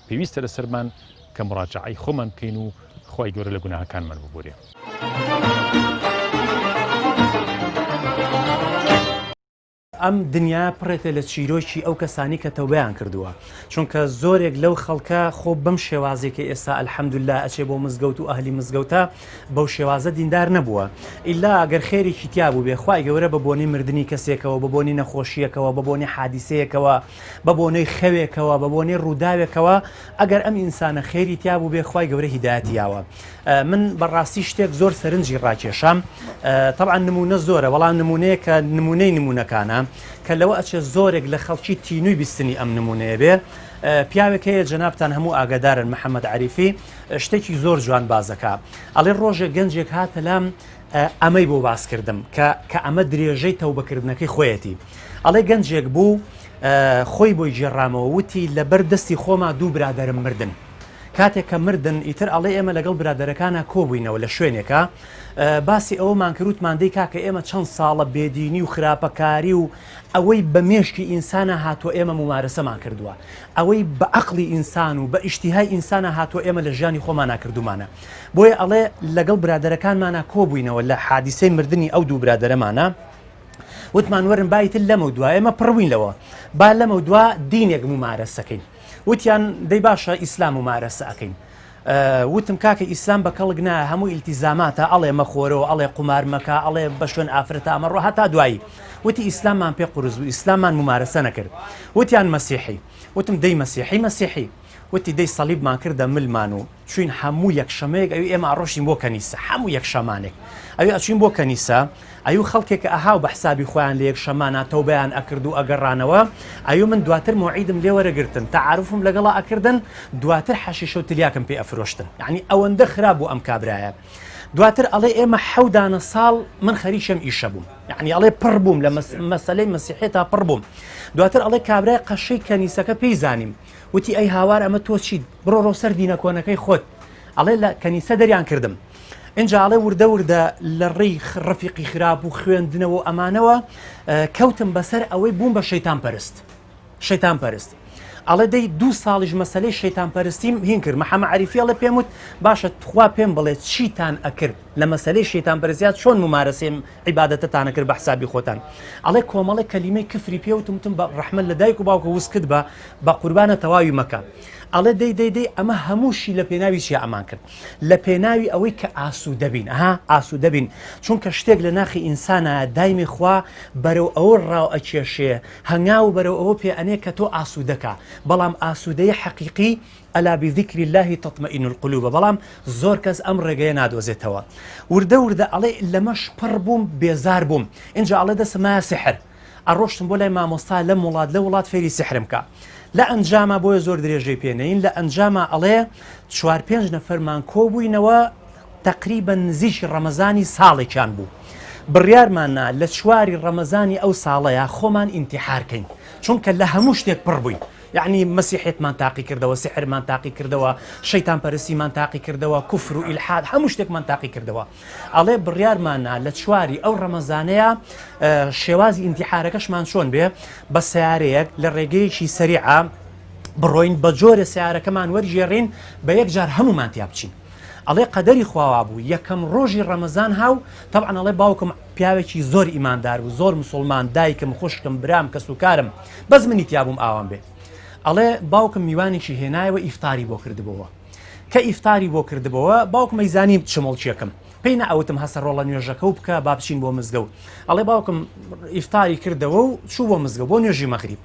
پێویستە لەسەرمان کە مراجعەی خۆمان بکەین و خۆی گەورە لە گوناهەکانمان ببورێ. ئەم دنیا پڕێتە لە چیرۆکی ئەو کەسانی کە تەوبەیان کردووە چونکە زۆرێک لەو خەڵکە خۆ بەم شێوازێکە ئێستا ئەلحەمدوللا ئەچێ بۆ مزگەوت و ئەهلی مزگەوتە بەو شێوازە دیندار نەبووە ئیلا ئەگەر خێرێکی تیا بوو بێ خوای گەورە بە بۆنەی مردنی کەسێکەوە بە بۆنەی نەخۆشیەکەوە بە بۆنەی حادیسەیەکەوە بە بۆنەی خەوێکەوە بە بۆنەی ڕووداوێکەوە ئەگەر ئەم ئینسانە خێری تیا بوو بێ خوای گەورە هیدایەتیاوە. من بەڕاستی شتێک زۆر سەرنجی ڕاکێشام طبعا نمونە زۆرە بەڵام نمونەیە کە نمونەی نمونونەکانە کە لەوە ئەچێ زۆرێک لە خەڵکی تینووی بیستنی ئەم نمونەیە بێ پیاوێک هەیە جەنابتان هەموو ئاگادارن محەممەد عریفی شتێکی زۆر جوان بازەکە ئەڵێ ڕۆژێک گەنجێک هاتە لام ئەمەی بۆ باسکردم کە ئەمە درێژەی تەوبەکردنەکەی خۆیەتی ئەڵێ گەنجێک بوو خۆی بۆی جێڕامەوە وتی لەبەر دەستی خۆما دوو برادەرم مردن کاتێک کە مردن ئیتر ئەڵێ ئێمە لەگەڵ برادەرەکانە کۆبووینەوە لە شوێنێکە باسی ئەوەمان کردوتماندەی کاکە ئێمە چەند ساڵە بێدینی و خراپەکاری و ئەوەی بە مێشکی ئینسانە هاتووە ئێمە ممارەسەمان کردووە ئەوەی بە عەقڵی ئینسان و بە ئیشتیهای ئینسانە هاتووە ئێمە لە ژیانی خۆمان ناکردومانە بۆیە ئەڵێ لەگەڵ برادەرەکانمانە کۆبووینەوە لە حادیسەی مردنی ئەو دوو برادەرەمانە وتمان وەرن بایتر لەمە دووە ئێمە پڕبووینەوە با لەمە دووە دینێک ممارەسەکەین وتیان دەی باشە ئیسلام ممارەسە ئەکەین وتم کاکە ئیسلام بە کەڵک نایە هەموو ئیلتیزاماتە ئەڵێ مەخۆرەوە ئەڵێ قمار مەکە ئەڵێ بە شوێن ئافرەتە ئەمەڕۆ هەتا دوایی وتی ئیسلاممان پێ قورس بوو ئیسلاممان ممارەسە نەکرد وتیان مەسیحی وتم دەی مەسیحی وتی دەی سەلیبمان کردە ملمان و چوین هەموو یەکشەمەیەک ئەوی ئێمە ئەڕۆشین بۆ کەنیسە هەموو یەکشەمانێک ئەوی ئەچین بۆ کەنیسە ئەو خەڵکێکە ئەهاو بە حسابی خۆیان لە یەکشەمانە تەوبەیان ئەکرد و ئەگەڕانەوە ئەو من دواتر موعیدم لێ وەرەگرتن تعارفم لەگەڵا ئەکردن دواتر حەشیشە و تلیاکم پێ ئەفرۆشتن یعنی ئەوەندە خراپ بوو ئەم کابرایە دواتر ئەڵێ ئێمە حەودانە ساڵ من خەریکم ئیشە بووم یعنی ئەڵێ پڕ بووم لە مەسەلەی مەسیحێ تا پڕ بووم دواتر ئەڵێ کابرای قەشەی کەنیسەکە پێی زانیم وتی ئەی هاوار ئەمە تۆ چیت بڕۆ سەر دینە کۆنەکەی خۆت ئەڵێ لە کەنیسە دەریان کردم اینجا ئەڵێ وردە لە ڕێی ڕەفیقی خراپ و خوێندنەوە ئەمانەوە کەوتم بەسەر ئەوەی بووم بە شەیتان پەرست ئەڵێ دەی 2 ساڵیش مەسەلەی شەیتان پەرستیم هین کرد محەممەد عەریفی ئەڵێ پێم وت باشە تخوا پێم بڵێ چیتان ئەکرد لە مەسەلەی شەیتان پەرستیات چۆن ممارەسەی عیبادەتتانە کرد بە حسابی خۆتان ئەڵێ کۆمەڵی کەلیمەی کفری پێوتم بە ڕەحمەت لە دایک و باوکە وسکت بە قوربانە تەواوی مەکە ئەڵێ دەی ئەمە هەمووشی لە پێناوی چی ئەمان کرد لە پێناوی ئەوەی کە ئاسوودە بین چونکە شتێک لە ناخی ئینسانە دایمی خوا بەرەو ئەوە ڕاو ئەکێشێ هەنگاو بەرەو ئەوە پێ ئەنێ کە تۆ ئاسوودەکە بەڵام ئاسوودەی حەقیقی ئەلا بذیکری الله تطمئن القلوب بەڵام زۆر کەس ئەم ڕێگەیە نادۆزێتەوە وردە ئەڵێ لەمەش پڕ بووم بێزار بووم اینجا ئەڵێ دەسمایە سحر ئەڕۆشتم بۆ لای مامۆستا لە وڵات فێری سحرم کە لە ئەنجامە بۆیە زۆر درێژەی پێنەین لە ئەنجامە ئەڵێ 4-5 نەفەرمان کۆبووینەوە تقریبا نزیکی ڕەمەزانی ساڵێکیان بوو بڕیارمانە لە 4 ڕەمەزانی ئەو ساڵەیە خۆمان ئینتیحارکەین چونکە لە هەموو شتێک پڕ بووین یعنی مەسیحێتمان تاقی کردەوە سحرمان تاقی کردەوە شەیتان پەرستیمان تاقی کردەوە کوفر و ئیلحاد هەموو شتێکمان تاقی کردەوە ئەڵێ بڕیارمانە لە 4 ئەو ڕەمەزانەیە شێوازی ئینتیحارەکەشمان چۆن بێ بە سیارەیەک لە ڕێگەیەکی سەریعە بڕۆین بە جۆرە سیارەکەمان وەرژێڕین بە یەکجار هەمومان تیا بچین ئەڵێ قەدەری خواوا بوو یەکەم ڕۆژی ڕەمەزان هاو طبعا ئەڵێ باوکم پیاوێکی زۆر ئیماندار و زۆر مسلمان دایکم خوشکم برام کەس و کارم بەس منی تیابووم ئاوام بێ ئەڵێ باوکم میوانێکی هێنایەوە ئیفتاری بۆ کردبەوە کە ئیفتاری بۆ کردبەوە باوکم مەیزانیم چمەڵچیەکەم پێی نەئەوتم هەسە ڕۆڵە نوێژەکە و بکە با بچین بۆ مزگەوت ئەڵێ باوکم ئیفتاری کردەوە و چوو بۆ مزگەوت بۆ نوێژی مەغریب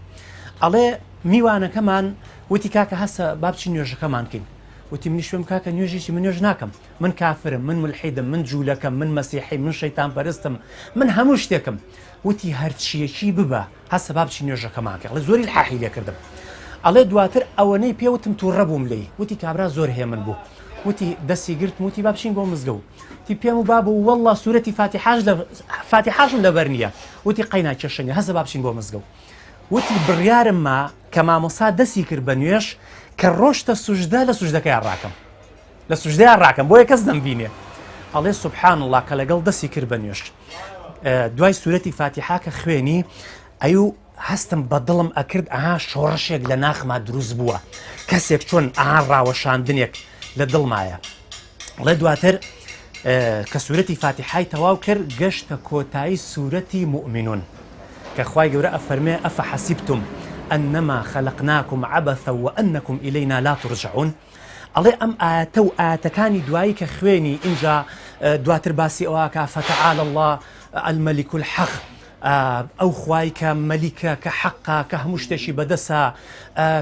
ئەڵێ میوانەکەمان وتی کاکە هەسە با بچین نوێژەکەمان کەین وتی منی شوێم کاکە نوێژێکی من نوێژ ناکەم من کافرم من ملحیدم من جوولەکەم من مەسیحی من شەیتان پەرستم من هەموو شتێکم وتی هەرچیەکی ببە هەسە با بچین نوێژەکەمان کە ئەڵێ زۆری الحاحی لێ کردم ئەڵێ دواتر ئەوەنەی پێوتم تووڕە بووم لێی وتی کابرا زۆر هێمن بوو وتی دەستی گرت وتی با بچین بۆ مزگەوت تی پێم و بابە وەڵڵا سوورەتی فاتیحاشم لەبەر نییە وتی قەینا کێشەنی هەسە با بچین بۆ مزگەوت وتی بڕیارم ما کە مامۆسا دەستی کرد بە نوێش کە ڕۆشتە سوژدە لە سوژدەکەیان ڕاکەم لە سوژدەیان ڕاکەم بۆیە کەس دەمبینێ ئەڵێ سوبحان الله کە لەگەڵ دەستی کرد بە نوێش دوای سوورەتی فاتیحا کە خوێنی ئەیوو هەستم بە دڵم ئەکرد ئەها شۆڕشێک لە ناخما دروست بووە کەسێک چۆن ئاها ڕاوەشاندنێک لە دڵمایەڵێ دواتر کە سوورەتی فاتیحای تەواو کرد گەشتە کۆتایی سوورەتی مؤمنون کە خوای گەورە ئەفەرمێ ئەفەحەسیبتم ئەنەما خەلقناکم عەبەثە وئەنەکم ئیلەینا لا تورجعون ئەڵێ ئەم ئاەتە و ئاەتەکانی دوایی کە خوێنی اینجا دواتر باسی ئەوە کە فتەعالە الله المەلیک الحەق ئەو خوای کە مەلیکە کە حەقا کە هەموو شتێکی بەدەسە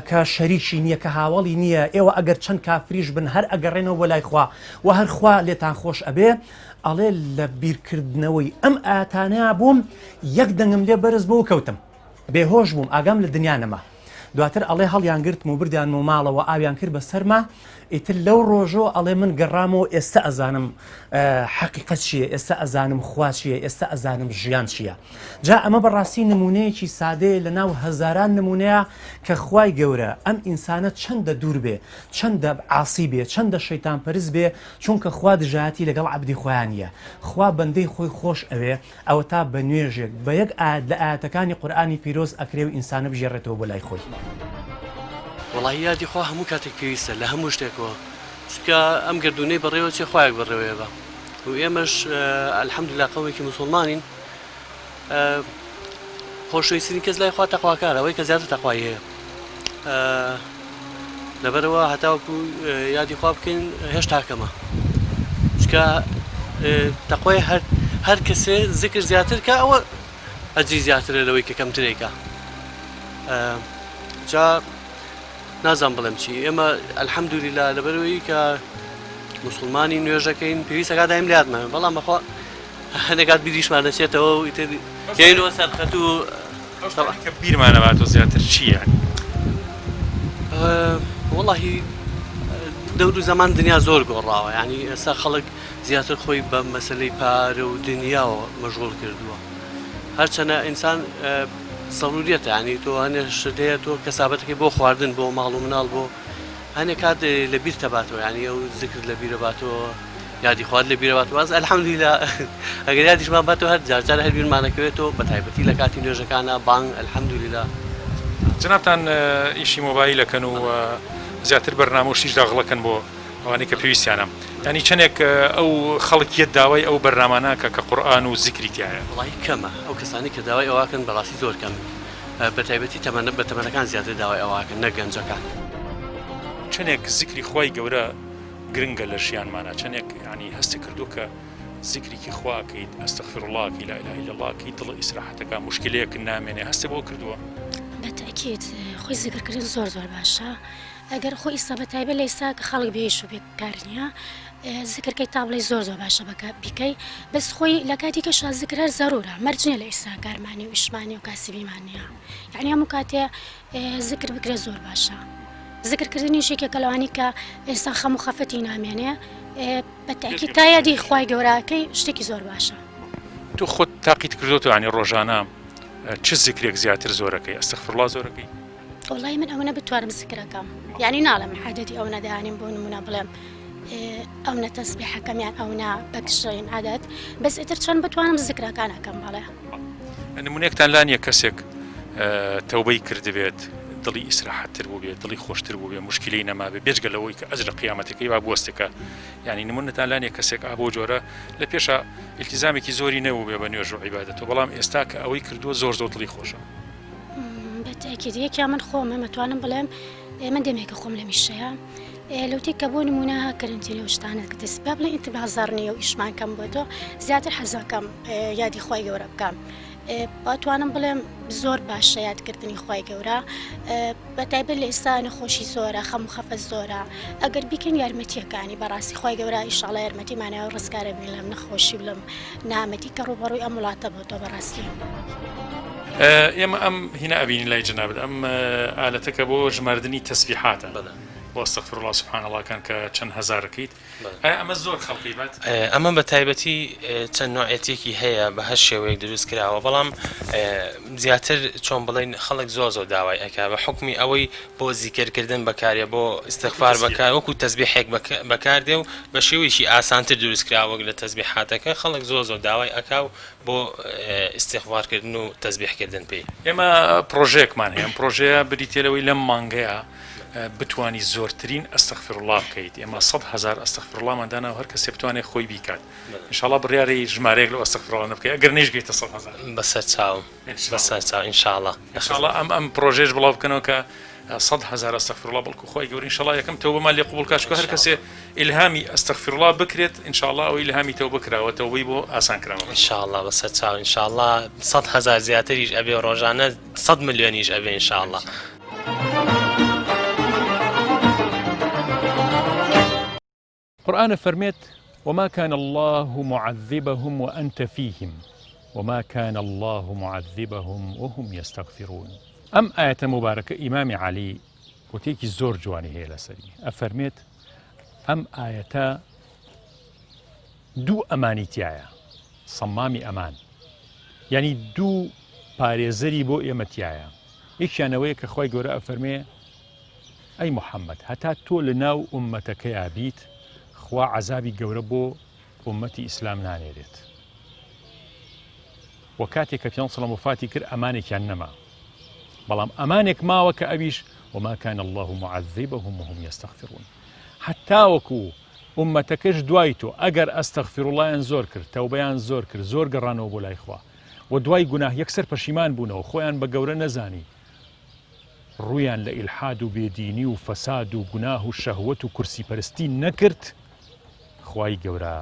کە شەریکی نییە کە هاوڵی نییە ئێوە ئەگەر چەند کافریش بن هەر ئەگەڕێنەوە بۆ لای خوا و هەر خوا لێتان خۆش ئەبێ ئەڵێ لە بیرکردنەوەی ئەم ئاتانەیە بووم یەک دەنگم لێ بەرز بۆ کەوتم بێهۆش بووم ئاگام لە دنیا نەما دواتر ئەڵێ هەڵیان گرتم و بردیان و ماڵەوە ئاویان کرد بە سەرما ئیتر لەو ڕۆژۆ ئەڵێ من گەڕامەوە ئێستا ئەزانم حەقیقەت چییە ئێستا ئەزانم خوا چییە ئێستا ئەزانم ژیان چییە جا ئەمە بەڕاستی نمونەیەکی سادەیە لە ناو هەزاران نمونەیە کە خوای گەورە ئەم ئینسانە چەندە دوور بێ چەندە عاسی بێ چەندە شەیتان پەرست بێ چونکە خوا دژایەتی لەگەڵ عەبدی خۆیانە خوا بەندەی خۆی خۆش ئەوێ ئەوە تا بە نوێژێک بە یەک ئاەت لە ئاەتەکانی قورئانی پیرۆز ئەکرێ و ئینسانە بژێڕێتەوە بۆ لای خۆی وڵی یادی خوا هەموو کاتێک پێویستە لە هەموو شتێکەوە چکە ئەم گردونەی بەڕێوە چێ خوایەک بەڕێوەیە بە و ئێمەش ئەلحەمدولیلا قەومێکی موسڵمانین خۆشەویستترین کەس لای خوا تەقواکارە ئەوەی کە زیاتر تەقوای هەیە لەبەرەوە هەتاوەکو یادی خوا بکەین هێشتا کەمە چکە تەقوای هەر کەسێ ذکر زیاتر کە ئەوە ئەجری زیاترە لەوەی کە کەمترێکە جا نازان بڵێم چی ئێمە ئەلحەمدولیلا لەبەرەوەی کە موسڵمانی نوێژەکەین پێویستە دایم لاتمە بەڵام بەخوا هەندێکات بیریشمان دەچێتەوە و ئیتر یاینەوە سەرخەت و کە بیرمانەواتۆ زیاتر چییە؟ وەڵاهی دەور و زەمان دنیا زۆر گۆڕاوە یعنی ئێستا خەڵک زیاتر خۆی بە مەسەلەی پارە و دنیاوە مەشغوڵ کردووە هەرچەنە ئینسان ضروريته يعني تو هني شديه تو كسابتك بو خواردن بو ماڵ و مناڵ بۆ هەنێ کات لەبیر تەباتەوە يعني ئەو ذکر لەبیرە باتەوە یادی خوارد لەبیرە باتەوە باز الحەمدولیلا ئەگەر یادیشمان باتەوە هەر جار هەر بیرمانەکەوێتەوە بە تایبەتی لە کاتی نوێژەکانە بانگ الحەمدولیلا جنابتان ئیشی مۆبایلەکەن و زیاتر بەرنامۆشیش داغڵەکەن بۆ ئەوانەی کە پێویستیانە ینی چەندێک ئەو خەڵکیت داوای ئەو بەرنامانەکە کە قورئان و زیکری تایە وڵی کەمە ئەو کەسانی کە داوای ئەواکەن بەڕاستی زۆر کەم بە تایبەتی بە تەمەنەکان زیاتر داوای ئەواکەن نە گەنجەکان چەندێک زیکری خوای گەورە گرنگە لە ژیانمانە چەندێک ینی هەستی کردو کە زیکریکی خواکەیت ئەستەغفیرڵڵاهی لا ئیلاهە ئیلەڵڵاهی دڵ ئیسراحەتەکە مشکلەیەک نامێنێ هەستی بۆ کردووە بەتەکید خۆی زیکرکردن زۆر باشە ئەگەر خۆی ئیستا بە تایبەت لە ئێستا کە خەڵک بێش و بێکار نییە زیکرکەی تابڵی زۆر باشە بەکە بیکەی بەس خۆی لە کاتی کە شازیکر هەر زەرورە مەرجێ لە ئێستا کارمانی و ئیشمانی و کاسبیمان نییە یعنی هەموو کاتێ زیکر بکرێ زۆر باشە زیکرکردنی شێکێکە لەوانی کە ئێستا خەم و خەفەتی نامێنێ بەتەکید تا یادی خوای گەوراکەی شتێکی زۆر باشە تو خۆت تاقیت کردوتەوە ینی ڕۆژانە چ زیکرێک زیاتر زۆرەکەی ئەستەغفیرڵڵاه زۆرەکەی وڵی من ئەوە بتوانم زیکرەکەم یعنی ناڵم عادەتی ئەو نەدانیم بۆ نمونە بڵێم ئەو نەتەسبیحەکەمیان ئەو نا بەکشین عادەت بەس ئیتر چۆن بتوانم زیکرەکانەکەم بەڵێ نمونێکتان لانیە کەسێک تەوبەی کردبێت دڵی ئیسراحەتتر بوو بێت دڵی خۆشتر بوو بێ مشکلەی نەما بێ بێژگە لەوەی کە ئەجر لە قیامەتەکەی با بوەستەکە ینی نمونەتان لانێ کەسێک بۆ جۆرە لە پێشە ئیلتیزامێکی زۆری نەبوو بێ بە نوێژ و عیبادەت و بەڵام ئێستا کە ئەوەی کردووە زۆر دڵی خۆشە بەتاکیدەیەکیان من خۆمە مەتوانم بڵێم من دەمێکە خۆم لە میشەیە لەوتی کە بۆ نمونەها کەرنتینە و شتانە کە دەست بڵێ ئینتبازار نییە و ئیشمانکەم بۆ تۆ زیاتر حەزاکەم یادی خۆی گەورە بکەم باتوانم بڵێم زۆر باشە یادکردنی خۆی گەورە بەتایبەت لە ئێستا نەخۆشی زۆرە خەم و خەفەت زۆرە ئەگەر بیکەن یارمەتیەکانی بەڕاستی خۆی گەورە ئیشاڵە یارمەتیمانەوە ڕزگارە بین لەم نەخۆشی و لەم نامەتی کە ڕوبەڕووی ئەم وڵاتە بۆ تۆ بەڕاستی ئێمە ئەم هینا ئەبینی لای جنابێت ئەم ئالەتەکە بۆ ژماردنی تەسبیحاتە بۆ ئەستەغفر الله سبحان الله کان کە چەند هەزارەکەیت ئەمە زۆر خەڵقی بات ئەمە بە تایبەتی چەند نوعەتێکی هەیە بە هەر شێوەیەک دروست کراوە بەڵام زیاتر چۆن بڵین خەڵک زۆر داوای ئەکا بە حکمی ئەوەی بۆ زیکردکردن بەکارێ بۆ ئیستیغفار بەکار وەکو تەسبیحێک بەکاردێ و بە شێوەیەکی ئاسانتر دروست کراوە لە تەسبیحاتەکە خەڵک زۆر داوای ئەکا و بۆ ئیستیغفارکردن و تەسبیحکردن پێی ئێمە پرۆژەیەکمان هەیە پرۆژەیە بریتێلەوەی لەم مانگەیە بتوانی زۆرترین ئەستەغفر الله بکەیت ئێمە 100,000 ئەستەغفر الله مادانا و هەر کەسێ بتوانێت خۆی بیکات ئینشاءالله بڕیارەی ژمارەیەک لەو ئەستەغفر الله نەبکەی ئەگەر نەیژگەیتە 100,000 بەسەر چاو ئینشاءالله ئەم پرۆژێش بڵاو بکەنەوە کە 100,000 ئەستەغفر الله بەڵکو خۆی گەورە ئینشاءالله یەکەم تەوبەمان لێ قبول کات چکە هەر کەسێ ئیلهامی ئەستەغفر الله بکرێت ئینشاءالله ئەو ئیلهامی تەوبە کراوە تەوبەی بۆ ئاسان کراوە ئینشاءالله بەسەر چاو ئینشاءالله 100,000 زیاتریش ئەبێ ڕۆژانە 100 ملیۆنیش ئەبێ ئینشاءالله قرآن فرميت وما كان الله معذبهم وأنت فيهم وما كان الله معذبهم وهم يستغفرون أم آية مباركة إمام علي وتيكي زور جواني هي لسري أفرميت أم آية دو أماني تيايا صمامي أمان يعني دو باريزري بو إيمتيايا إيش أنا ويك أخوي قراء أفرمي أي محمد هتا تو لناو أمتك يا بيت خوا عذابی گەورە بۆ ئومەتی ئیسلام نانێرێت وە کاتێک کە پێ سەڵام وفاتی کرد ئەمانێکیان نەما بەڵام ئەمانێک ماوە کە ئەویش وما كان الله معذبهم وهم يستغفرون حتا وەکو ئومەتەکەش دوای تۆ ئەگەر ئەستەغفر اللهیان زۆر کرد تەوبەیان زۆر کرد زۆر گەڕانەوە بۆ لای خوا و دوای گوناه یەکسەر پەشیمان بوونەوە خۆیان بە گەورە نەزانی ڕوویان لە ئیلحاد و بێدینی و فەساد و گوناه و شەهوەت و کورسی پەرستی نەکرد خوای گەورە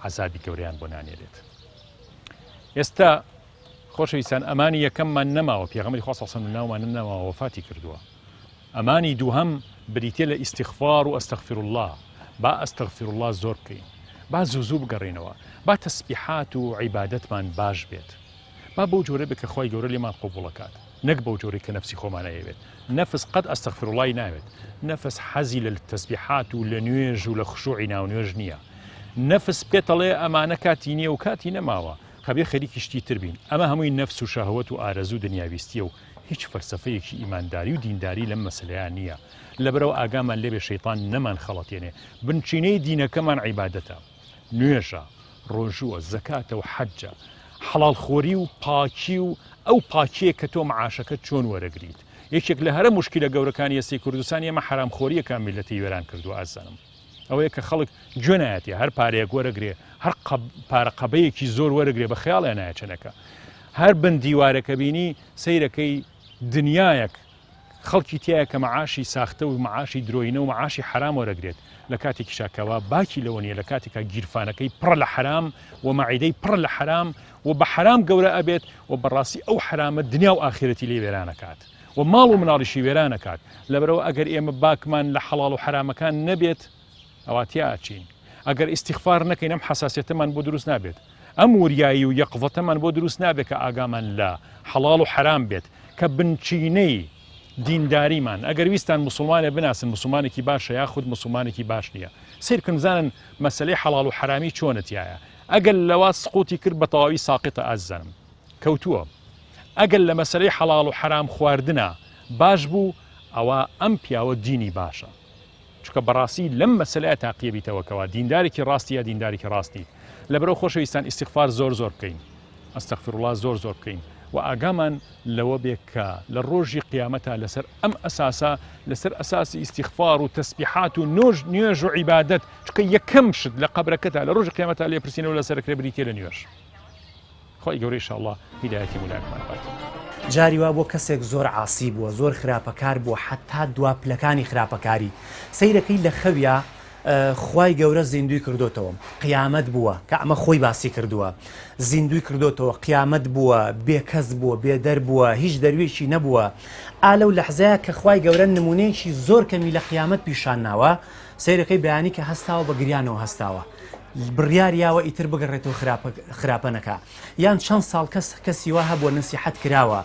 عەزابی گەورەیان بۆ نانێرێت ئێستا خۆشەویستان ئەمانی یەکەممان نەماوە پێغەمبەری خوا صلی الله علیه و ناومان نەماوە وفاتی کردووە ئەمانی دووهەم بریتێ لە ئیستیغفار و ئەستەغفر الله با ئەستەغفر الله زۆر بکەین با زوو بگەڕێنەوە با تەسبیحات و عیبادەتمان باش بێت با بەو جۆرە بکە خوای گەورە لێمان قبوڵەکات نەک بەو جۆرەی کە نەفسی خۆمان ئەیەوێت نەفس قەت ئەستەغفر اللهی ناوێت نەفس حەزی لە تەسبیحات و لە نوێژ و لە خشوعی ناو نوێژ نییە نەفس پێتەڵێ ئەمانە کاتی نییە و کاتی نەماوە خەبێ خەریکی شتی تر بین ئەمە هەمووی نەفس و شەهوەت و ئارەزوو دنیاویستیە و هیچ فەلسەفەیەکی ئیمانداری و دینداری لەم مەسەلەیان نییە لەبەرەوە ئاگامان لێبێ شەیطان نەمان خەڵەتێنێ بنچینەی دینەکەمان عیبادەتە نوێژە ڕۆژووە زەکاتە و حەجە حەڵاڵخۆری و پاکی و ئەو پاکیە کە تۆ معاشەکە چۆن وەرەگریت یەکێک لە هەرە مشکلە گەورەکانی ئێستای کوردستان ئێمە حرامخۆریەکان میلەتی وێران کردووە ئازانم ئەوەیە کە خەڵک گوێ نایەتێ هەر پارەیەک وەرەگرێ هەر پارە قەبەیەکی زۆر وەرەگرێ بە خەیاڵیان نایە چەنەکە هەر بن دیوارەکە بینی سەیرەکەی دنیایەک خەڵکی تایە کە معاشی ساختە و معاشی درۆینە و معاشی حرام وەرەگرێت لە کاتێکی شاکەوە باکی لەوە نیە لە کاتێکە گیرفانەکەی پڕ لە حرام و مەعیدەی پڕ لە حرام و بە حرام گەورە ئەبێت و بەڕاستی ئەو حرامە دنیا و ئاخرەتی لێ وێرانەکات و ماڵ و مناڵیشی وێرانەکات لەبەرەوە ئەگەر ئێمە باکمان لە حەڵاڵ و حرامەکان نەبێت ئەواتیا ئاچین ئەگەر ئیستیغفار نەکەین ئەم حەساسیەتەمان بۆ دروست نابێت ئەم وریایی و یەقظەتەمان بۆ دروست نابێت کە ئاگامان لە حەڵاڵ و حرام بێت کە بنچینەی دینداریمان ئەگەر ویستان مسلمانە بناسن مسلمانێکی باشە یاخود مسلمانێکی باش نییە سیرکن بزانن مەسەلەی حەڵاڵ و حرامی چۆنەتیایە ئەگەر لەوا سقوتی کرد بە تەواوی ساقطە ئازانم کەوتووە ئەگەر لە مەسەلەی حەڵاڵ و حرام خواردنە باش بوو ئەوە ئەم پیاوە دینی باشە چکە بەڕاستی لەم مەسەلەیە تاقیە بیتەوەکەوە دیندارێکی ڕاستی یا دیندارێکی ڕاستی لەبەرەوە خۆشەویستان ئیستیغفار زۆر بکەین ئەستەغفر الله زۆر بکەین و ئاگامان لەوە بێت کە لە ڕۆژی قیامەتە لەسەر ئەم ئەساسە لەسەر ئەساسی ئیستیغفار و تەسبیحات و نوێژ و عیبادەت چکە یەکەم شت لە قەبرەکەتە لە ڕۆژی قیامەتە لێپرسینەوە لەسەر کرێ بریتێ لە نوێژ. خۆی گەورەی ئینشاءالله هیدایەتی مولایەکمان بات. جاری وا بۆ کەسێک زۆر عاسی بووە، زۆر خراپەکار بووە، حتا دواپلەکانی خراپەکاری سەیرەکەی لە خەویە خوای گەورە زیندوی کردوتەوە، قیامەت بووە کە ئەمە خۆی باسی کردووە، زیندوی کردوتەوە، قیامەت بووە، بێکەس بووە، بێدەر بووە، هیچ دەروێشی نەبووە. ئالەو لەحزەیە کە خوای گەورە نمونەیەکی زۆر کەمی لە قیامەت پیشانناوە، سەیرەکەی بەیانی کە هەستاوە بە گریانەوە هەستاوە، بڕیاریاوە ئیتر بگەڕێتەوە خراپەنەکە، یان چەند ساڵ کەسی وا هەبووە نسیحەت کراوە،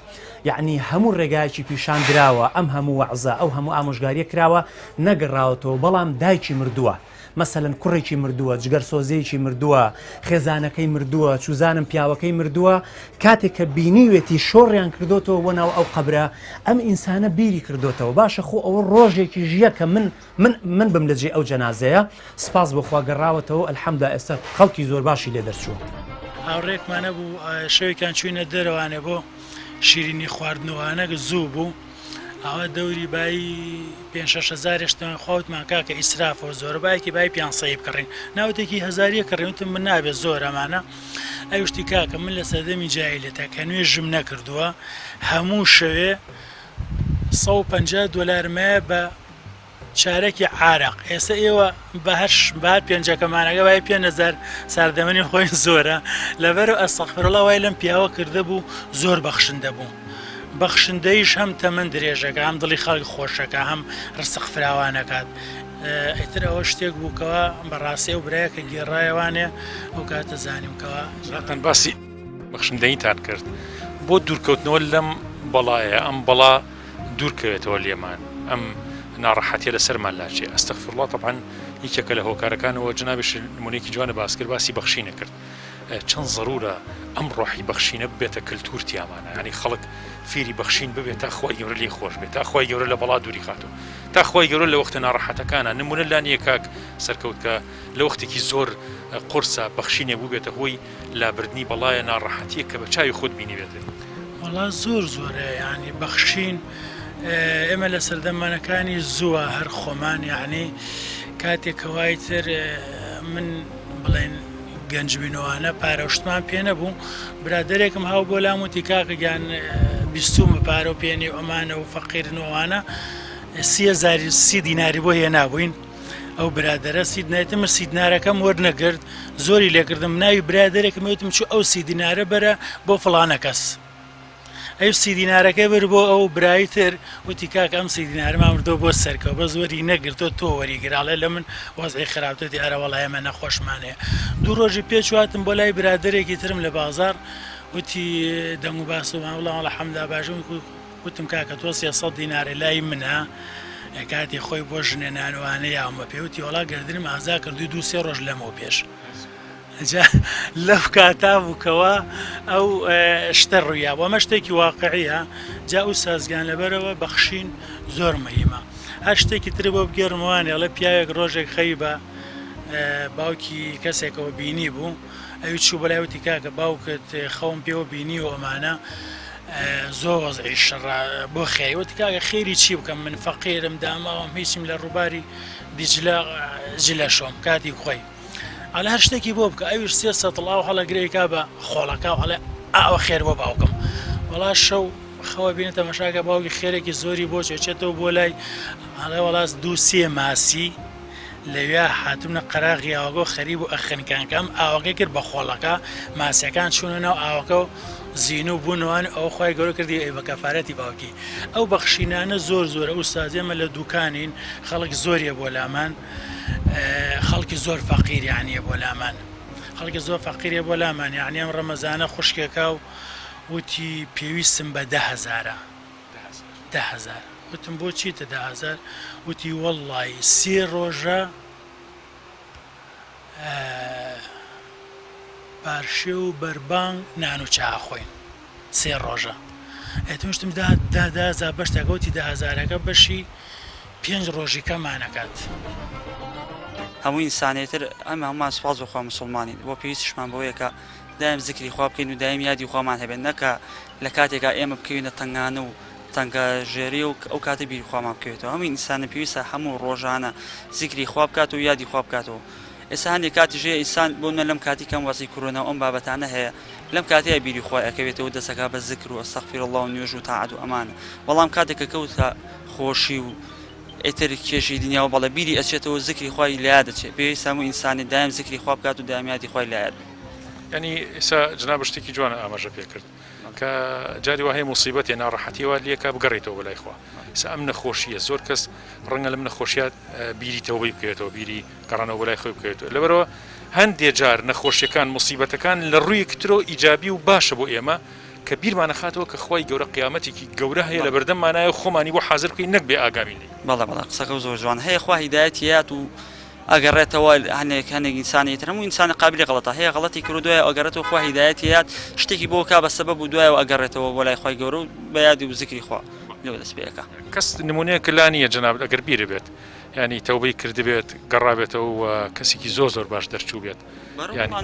یعنی هەموو ڕێگایکی پیشان درراوە، ئەم هەموو وەعزە ئەو هەموو ئامۆژگاریە کراوە نەگەڕاوەتەوە، بەڵام دایکی مردووە، مەسەلەن کوڕێکی مردووە، جگەرسۆزەیەکی مردووە، خێزانەکەی مردووە، چوزانم پیاوەکەی مردووە، کاتێک کە بینیوێتی شۆڕیان کردوتەوە وەناو ئەو قەبرە، ئەم ئینسانە بیری کردوتەوە، باشە خۆ ئەوە ڕۆژێکی ژیە کە من بم لەجێ ئەو جەنازەیە، سپاس بۆخوا گەڕاوەتەوە، ئەلحەمدا ئێستا خەڵکی زۆر باشی لێ دەرچووە. هاوڕێکمانە بوو شەوێکان چوینە دەرەوانێ بۆ شیرینی خواردنەوەوانە زوو بوو، ئەوە دەوری بای 5-6 هزار خۆتمان کاکە ئیسرافەوە زۆر باەکی بای 500 بکڕین، ناوتێکی هزاریە کڕێنتم من نابێت زۆر ئەمانە. ئەوشتی کاکە من لە سەردەمی جاهیلیەتە کە نوێژم نەکردووە، هەموو شەوێ $150 بە چارەکی عارق، ئێستا ئێوە بەهر پێنجەکەمانەکە بای 5,000 ساردەمەنی خۆی زۆرە، لەبەر ئەستەغفیرڵڵا وای لەم پیاوە کردە بوو زۆر بەخشندە بوو. بەخشندەیش هەم تەمەن درێژەکە، هەم دڵی خەڵک خۆشەکە، هەم ڕسق فراوانەکات. ئیتر ئەوە شتێک بووکەوە بەڕاستی و برایە کە گێڕایەوانێ ئەو کاتە زانیمکەوە ژاتەن باسی بەخشندەیتان کرد بۆ دوورکەوتنەوە لەم بەڵایە، ئەم بەڵا دوورکەوێتەوە لێمان، ئەم ناڕەحەتیە لەسەرمان لاچێ. ئەستەغفیرڵڵا طبعاً یەکێکە لە هۆکارەکانەوە جنابش نمونەیەکی جوانە باس کرد، باسی بەخشینە کرد. چەند ضرورە ئەم ڕۆحی بەخشینە ببێتە کللتور تیامانە، ینی خەڵک فێری بەخشین ببێت تا خۆی گەورە لێ خۆش بێت، تا خۆی گەورە لە بەڵا دووری خاتەوە، تا خۆی گەورە لە وەختە ناڕەحەتەکانە. نمونە لانیە کاک سەرکەوت کە لە وەختێکی زۆر قورسە بەخشینێ بوو بێتە هۆی لابردنی بەڵایە ناڕەحەتیە کە بە چاوی خۆت بینی بێتێت. وەڵا زۆر زۆرە، یعنی بەخشین ئێمە لە سەردەمانەکانی زووە هەر خۆمان، یعنی کاتێک کەوایتر من بڵێن گەنجبینەوانە پارەشتمان پێ نەبوو، برادێکم هاو بۆ لام وتی کاکەگیان بیستومە پارە و پێێنی ئەمانە و فەقیرنەوەوانە 30 دیناری بۆ هێنابووین. ئەو برادەرە سیدنایتمە سیدنارەکەم وەرنەگرت، زۆری لێکردم، ناوی برادێکم وتم چوو ئەو 30 دینارە بەرە بۆ فڵانە کەس. ئەو 30 دینارەکەی بەر بۆ ئەو برایتر وتی کاکە ئەم 30 دینارمان بردۆ بۆ سەرکەوە، بە زۆری نەگرتۆ تۆ وەریگراڵێ لە من وەزعی خراپەتی ئەرە وەڵایەمە نەخۆشمانەیە. دوو ڕۆژی پێچواتم بۆ لای برادێکی ترم لە بازار، وتی دەنگ و باسومان وڵام حەمدا باشم، وتم کاکە تۆ 300 دینارە لای منە، کاتی خۆی بۆ ژنێنانوانە یاومە پێوتی وڵا گەردنم ئازا کردوی 2-3 ڕۆژ لەمەوە پێش. لەو کاتا بووکەوە ئەو شتە ڕوویا بۆ ئەمە شتێکی واقعیە. جا ئەو سازگان لەبەرەوە بەخشین زۆر مەهمە. هەر شتێکی تر بۆ بگەڕمەوانێ ئەڵێ پیاوێک ڕۆژێک خەی بە باوکی کەسێکەوە بینی بوو، ئەوی چوو بەلایوتی کاکە باوکت خەوم پێوە بینی و ئەمانە زۆر وەزعی شەڕە بۆ خێوتی کاکە خێری چی بکەم، من فەقیرم داماوەم هیچم لە ڕووباری دیجلە جلە شۆم کاتی خۆی، ئەلە هەر شتێکی بۆ بکە. ئەویش 300 تڵاو هەڵەگرێکا بە خۆڵەکە و هەڵێ ئەوە خێر بۆ باوکم. وەڵا شەو خەوە بینێتە مەشاکە باوکی خێرێکی زۆری بۆ چێتەوە بۆ لای، هەڵێ وەڵاس 2-3 ماسی لەوێ هاتوونە قەراغی ئاوەکە و خەریب و ئەخنکانکەم ئاوەکەی کرد بە خۆڵەکە، ماسیەکان چوونە ناو ئاوەکە و زین و بوونەوەن ئەو خۆی گەورە کردی ئەی بە کەفارەتی باوکی. ئەو بەخشینانە زۆر زۆرە. ئوستازێمە لە دوکانین، خەڵک زۆریە بۆ لامان، خەڵکی زۆر فەقیر یعنیە بۆ لامان، خەڵکی زۆر فەقیرە بۆ لامان، یعنی ئەم ڕەمەزانە خوشکێکا و وتی پێویستم بە 10,000. وتم بۆ چیتە 10,000؟ وتی وەڵڵی 3 ڕۆژە پارشێ و بەربانگ نان و چاخۆین 3 ڕۆژە. ئەتمشتم 10,000 بەشتەکەوتی 10,000ەکە بەشی 5 ڕۆژی کەمانەکات. هەموو ئینسانێتر ئەمە هەمومان سوپاس بۆ خوا موسڵمانین، بۆ پێویستیشمان بەوەیە کە دایم زیکری خوا بکەین و دایم یادی خوامان هەبێت، نەکە لە کاتێکا ئێمە بکەوینە تنگانە و تەنگە ژێری و ئەو کاتە بیری خوامان بکەوێتەوە هەموو ئینسانە پێویستە هەموو ڕۆژانە زیکری خوا بکات و یادی خوا بکاتەوە ئێستا هەندێک کاتی ژێ ئینسان بۆمە لەم کاتی کەم وەزی کۆرۆنا ئەم بابەتانە هەیە لەم کاتەیە بیری خوا ئەکەوێتەوە دەسەکا بە زیکر و ئەستەغفیر الله و نوێژ و تاعەت و ئەمانە بەڵام کاتێکە کەوتە خۆشی و ئیتر کێشی دنیا و بەڵێ بیری ئەچێتەوە زیکری خوای لایە دەچێت پێویستە هەموو ئینسانی دایم زیکری خوا بکات و دایم یادی خوای لایە ینی ئێستا جناب شتێکی جوانە ئاماژە پێ کرد کە جاری وهەیە موسیبەتێ ناڕەحەتیەوە لێکە بگەڕێتەوە بەلای خوا ئێستا ئەم نەخۆشیە زۆر کەس ڕەنگە لەم نەخۆشیات بیری تەوبەی بکەوێتەوە بیری گەڕانەوە بەلای خۆی بکەوێتەوە لەبەرەوە هەندێک جار نەخۆشیەکان موسیبەتەکان لە ڕووی کترۆ ئیجابی و باشە بۆ ئێمە کە بیرمانە خاتەوە کە خۆی گەورە قیامەتێکی گەورە هەیە لە بەردەممانایە خۆمانی بۆ حاضر بکەین نەک بێ ئاگامی لێ بەڵێ قسەکە زۆر جوان هەیە خوا هیدایەتیات و ئەگەڕێتەوە هەنێک ئینسانیت هەموو ئینسانی قابلی غەڵەتە هەیە غەڵەتی کردووە ئەگەڕێتەوە خوا هیدایەتیات شتێکی بۆ کا بە سەبەب و دوایە و ئەگەڕێتەوە بۆ لای خوای گەورە و بە یادی و زیکری خوا لەوە دەست پێەکە کەس نمونەیەک لا نییە جەناب ئەگەر بیرە بێت ینی تەوبەی کردبێت گەڕابێتەوە و کەسێکی زۆر باش دەرچوو بێت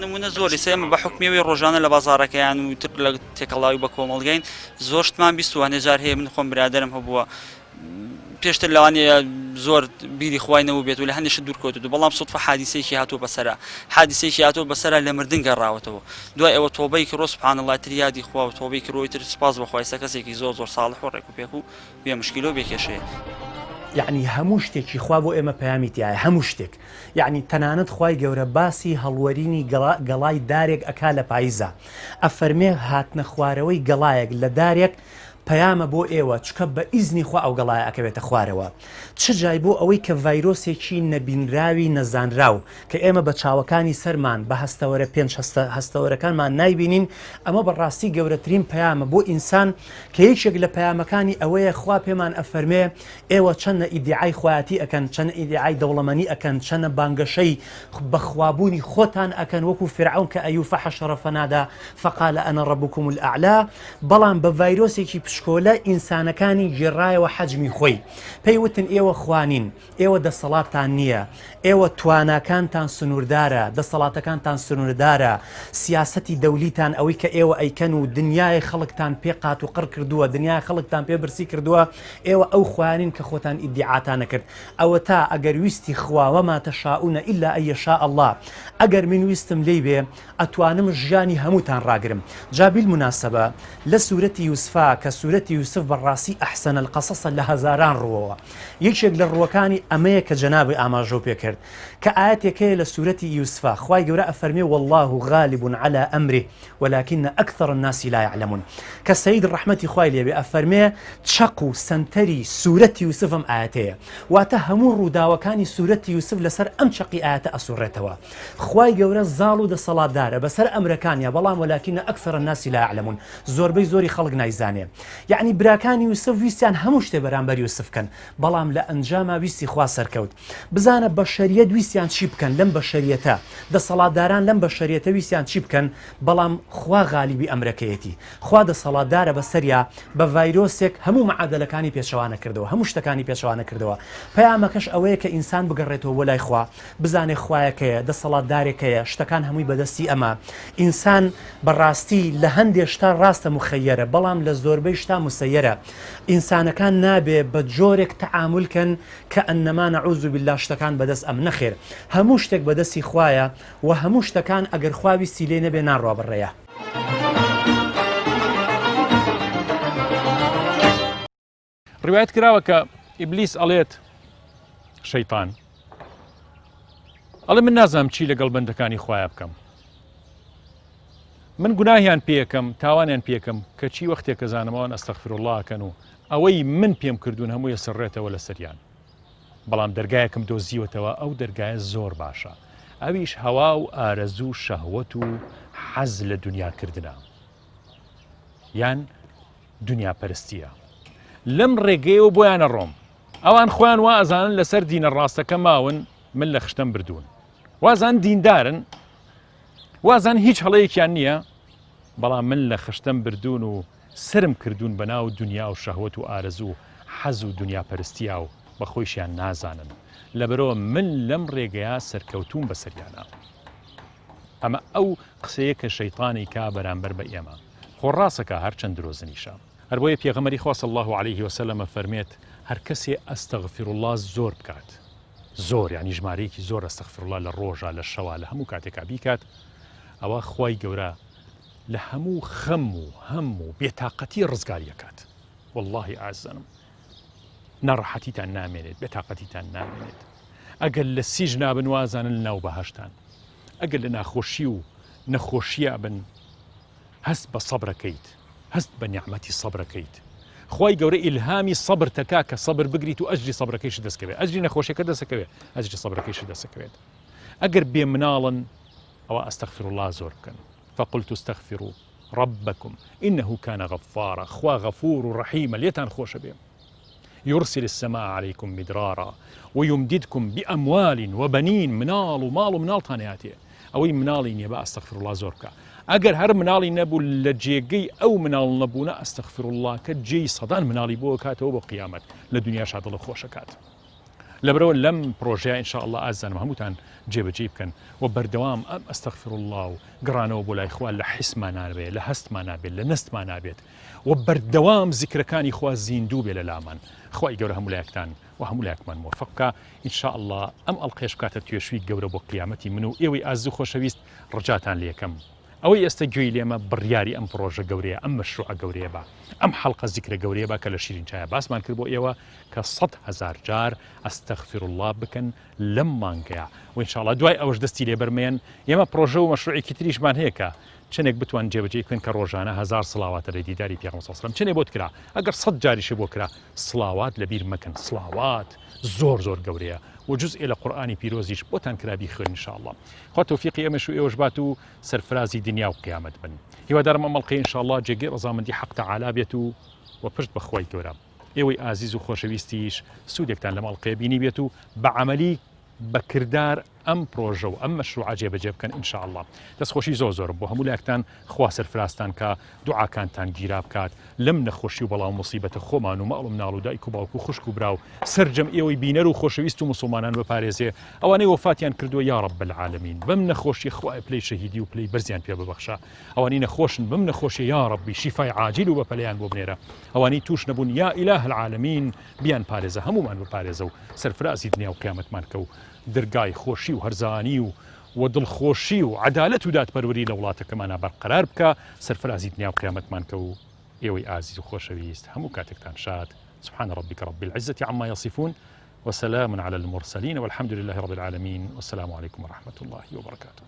نمونە زۆری سێمە بە حکمیەوەی ڕۆژانە لە بازارەکەیان و تر لە تێکەڵاوی بە کۆمەڵگەین زۆر شتمان بیستوانێ جار هەیە من خۆم برادرم هەبووە پێشتر لەوانەیە زۆر بیری خوای نەبوو بێت و لە هەندێک دوورکەوت بەڵام سوتفە حادیسەیەکی هاتووە بەسەرا حادیسەیەکی هاتووە بەسەرا لە مردن گەڕاوەتەوە دوای ئەوە تۆبەی کرۆ سبحان الله تر یادی خوا و تۆبەی کرۆی تر سپاس بەخوای کەسێکی زۆر ساڵح و ڕێک و پێک و بێ مشکیلۆ بێکێشەیە یعنی هەموو شتێکی خوا بۆ ئێمە پەیامیتیایە هەموو شتێک یعنی تەنانەت خوای گەورە باسی هەڵوەرینی گەڵای دارێک ئەکا لە پاییزە ئەفەرمێ هاتنە خوارەوەی گەڵایەک لە دارێک پەیامە بۆ ئێوە چکە بە ئیزنی خوا ئەو گەڵای ئەکەوێتە خوارەوە چ جای بۆ ئەوەی کە ڤایرۆسێکی نەبینراوی نەزانراو کە ئێمە بە چاوەکانی سەرمان بە هەستەوەرە پێنج هەستەوەرەکانمان نایبینین ئەمە بەڕاستی گەورەترین پەیامە بۆ ئینسان کە یەکێک لە پەیامەکانی ئەوەیە خوا پێمان ئەفەرمێ ئێوە چەندە ئیدعای خوایەتی ئەکەن چەند ئیدعای دەوڵەمەنی ئەکەن چەندە بانگەشەی بەخوابوونی خۆتان ئەکەن وەکو فیرعون کە ئەیوب فەحەشەرە فەنادا فەقال ئەنا ڕەبوکم الأعلا بەڵام بە ڤایرۆسێکی پشکۆلە ئینسانەکانی گێڕایەوە حەجمی خۆی پێی وتن ئێوە خوانین ئێوە دەسەڵاتتان نییە ئێوە تواناکانتان سنووردارە دەسەڵاتەکانتان سنووردارە سیاسەتی دەولیتان ئەوەی کە ئێوە ئەیکەن و دنیای خەڵکتان پێ قات و قڕ کردووە دنیای خەڵکتان پێ برسی کردووە ئێوە ئەو خوانین کە خۆتان ئیدعاتان نەکرد ئەوە تا ئەگەر ویستی خواوە ما تەشاؤون ئیلا ئەن یەشاء الله ئەگەر من ویستم لێی بێ ئەتوانم ژیانی هەمووتان ڕاگرم جا بالمناسبە لە سوورەتی یوسفا کە سوورەتی یوسف بەڕاستی ئەحسەنە القەسەسە لە هەزاران ڕووەوە یەکێک لە ڕووەکانی ئەمەیە کە جەنابی ئاماژە پێ کرد کە ئاەتێکەیە لە سوورەتی یوسفا خوای گەورە ئەفەرمێ والله غالب على أمره ولكن أكثر الناس لا يعلمون کە سەید ڕەحمەتی خوای لێبێ ئەفەرمێ چەق و سەنتەری سوورەتی یوسفم ئاەتەیە واتە هەموو ڕووداوەکانی سوورەتی یوسف لەسەر ئەم چەقی ئاەتە ئەسوڕێتەوە خوای گەورە زاڵ و دەسەڵاتدارە بەسەر ئەمرەکانیە بەڵام ولكن أكثر الناس لا يعلمون زۆربەی زۆری خەڵک نایزانێ یعنی براکانی یوسف ویستیان هەموو شتێ بەرامبەر یوسف کەن بەڵام لە ئەنجاما ویستی خوا سەرکەوت بزانە بەشەریەت ویستیان چی بکەن لەم بەشەریەتە دەسەڵاتداران لەم بەشەریەتە ویستیان چی بکەن بەڵام خوا غالیبی ئەمرەکەیەتی خوا دەسەڵاتدارە بەسەریا بە ڤایرۆسێک هەموو مەعادلەکانی پێچەوانە کردەوە هەموو شتەکانی پێچەوانە کردەوە پەیامەکەش ئەوەیە کە ئینسان بگەڕێتەوە بۆ لای خوا بزانێ خوایەکەیە دەسەڵاتدارێکەیە شتەکان هەمووی بەدەستی ئەمە ئینسان بەڕاستی لە هەندێک شتا ڕاستە مخەیەرە بەڵام لە زۆربەی شتا مسەیەرە ئینسانەکان نابێ بە جۆرێک تەعاملکەن کە ئەنەما نەعوذ بالله شتەکان بەدەست ئەم نەخێر هەموو شتێک بەدەستی خوایە و هەموو شتەکان ئەگەر خواویستی لێ نەبێ ناڕوا بڕێیە ڕوایەت کراوە کە ئیبلیس ئەڵێت شەیطان ئەڵێ من نازانم چی لەگەڵ بەندەکانی خوایە بکەم من گوناهیان پێکەم تاوانیان پێکەم کە چی وەختێک کە زانمەوەن ئەستەغفر الله ئەکەن و ئەوەی من پێم کردوون هەمووی سڕێتەوە لە سەریان بەڵام دەرگایەکم دۆزیوەتەوە ئەو دەرگایە زۆر باشە ئەویش هەوا و ئارەزوو شەهوەت و حەز لە دنیاکردنە یان دنیا پەرستیە لەم ڕێگەیەوە بۆیانە ڕۆم ئەوان خۆیان وا ئەزانن لەسەر دینە ڕاستەکە ماون من لە خشتم بردوون وازان دیندارن وازان هیچ هەڵەیەکیان نییە بەڵام من لە خشتم بردوون و سرم کردوون بە ناو دنیا و شەهوەت و ئارەزوو حەز و دنیا پەرستیە و بە خۆیشیان نازانن لەبەرەوە من لەم ڕێگەیە سەرکەوتوم بەسەریانە ئەمە ئەو قسەیە کە شەیطانی کا بەرامبەر بە ئێمە خۆ خۆڕاستەکە هەر چەند درۆزنیشە هەر بۆیە پێغەمبەری خوا صلی الله عليه وسلم فەرمێت هەر کەسێ ئەستەغفر الله زۆر بکات زۆر یعنی ژمارەیەکی زۆر ئەستەغفر الله لە ڕۆژە لە شەوە لە هەموو کاتێکا بیکات ئەوە خوای گەورە لە هەموو خەم و هەم و بێتاقەتی ڕزگاریەکات واللهی ئازانم ناڕەحەتیتان نامێنێت بێتاقەتیتان نامێنێت ئەگەر لە سیژ نابن وازانن ناو بەهەشتان ئەگەر لە ناخۆشی و نەخۆشیە بن هەست بە سەبرەکەیت هەست بە نیعمەتی سەبرەکەیت خوای گەورە ئیلهامی سەبر تەکا کە سەبر بگریت و ئەجری سەبرەکەیش دەستکەوێت ئەجری نەخۆشیەکە دەستەکەوێت ئەجری سەبرەکەیش دەستەکەوێت ئەگەر بێ مناڵن ئەوە ئەستەغفر الله زۆر بکەن فقلت استغفروا ربكم إنه كان غفارا خوا غفور رحيم ليتان خوش بهم يرسل السماء عليكم مدرارا ويمددكم بأموال وبنين منال ومال ومنال تانياتي أو منالين يبقى استغفر الله زوركا أجر هر منالي نبو لجيجي أو منال نبونا استغفر الله كجي صدان منالي بو كاتو بقيامت لدنيا شاد الله خوشكات لبرو لم بروجي إن شاء الله أزن وهموتان جيب كان وبردوام أستغفر الله قرانو بولا إخوان لحس ما نابي لهست ما نابي لنست ما نابيت وبردوام ذكر كان إخوان زيندوبي للامان إخوائي قورا همولاكتان وهمولاكمان موفقك إن شاء الله أم ألقيش كاتب تيوشوي قورا بو قيامتي منو إيوي أزو خوشويست رجاتان ليكم ئەوەی ئێستاگوێی لێمە بڕیاری ئەم پرۆژە گەورەیە ئەم مەشروع گەورەیە بە ئەم حەڵقە زیکرە گەورەیە بە کە لە شیرین چایە باسمان کرد بۆ ئێوە کە 100,000 جار ئەستەغفر الله بکەن لەم مانگەیە و ئینشاءڵڵا دوای ئەوەش دەستی لێبەرمێن ئێمە پرۆژە و مەشروعێکی تریشمان هەیە کە چنێک بتوان جێبەجێ بکەن کە ڕۆژانە 1000 سڵاواتە لە دیداری پێغەمبەر صلی الله علیه و سلم چنێ بۆت کرا ئەگەر 100 جاریش بۆ کرا سڵاوات لەبیر مەکەن سڵاوات زۆر گەورەیە وجزء إلى قرآن بيروزيش بوتان كرابي خير إن شاء الله خوا توفيقي أمشو إيوش باتو سرفرازي دنيا وقيامت بن هو دارم أمالقي إن شاء الله جيجي رزامن دي حق تعالى بيتو وبشت بخواي كورا إيوي عزيز وخوشويستيش سودكتان لمالقي بيني بيتو بعملي بكردار ئەم پرۆژە و ئەم مەشروعە جێبەجێ بکەن ئینشاءالله دەستخۆشی زۆر بۆ هەموو لایەکتان خوا سەرفرازتان کە دوعاکانتان گیرا بکات لەم نەخۆشی و بەڵاو مصیبەتە خۆمان و ماڵ و مناڵ و دایک و باوک و خوشک و براو سەرجەم ئێوەی بینەر و خۆشەویست و مسلمانان بپارێزێ ئەوانەی وفاتیان کردووە یا رب العالمین بەم نەخۆشی خوای پلەی شەهیدی و پلەی بەرزیان پێ ببەخشە ئەوانەی نەخۆشن بەم نەخۆشی یا ربی شیفای عاجل و بەپەلەیان بۆ بنێرە ئەوانەی توش نەبوون یا ئیلاه العالمین بیان پارێزە هەمومان بپارێزە و سەرفرازی دنیا و قیامەتمان کە و دەرگای خۆشی و هەرزانی و دڵخۆشی و عەدالەت و دادپەروەری لە وڵاتەکەمانە بەرقەرار بکە سەرفرازی دنیا و قیامەتمان کە و ئێوەی ئازیز و خۆشەویست هەموو کاتێکتان شاد سبحان ربك رب العزة عما يصفون وسلام على المرسلين والحمد لله رب العالمين والسلام عليكم ورحمة الله وبركاته.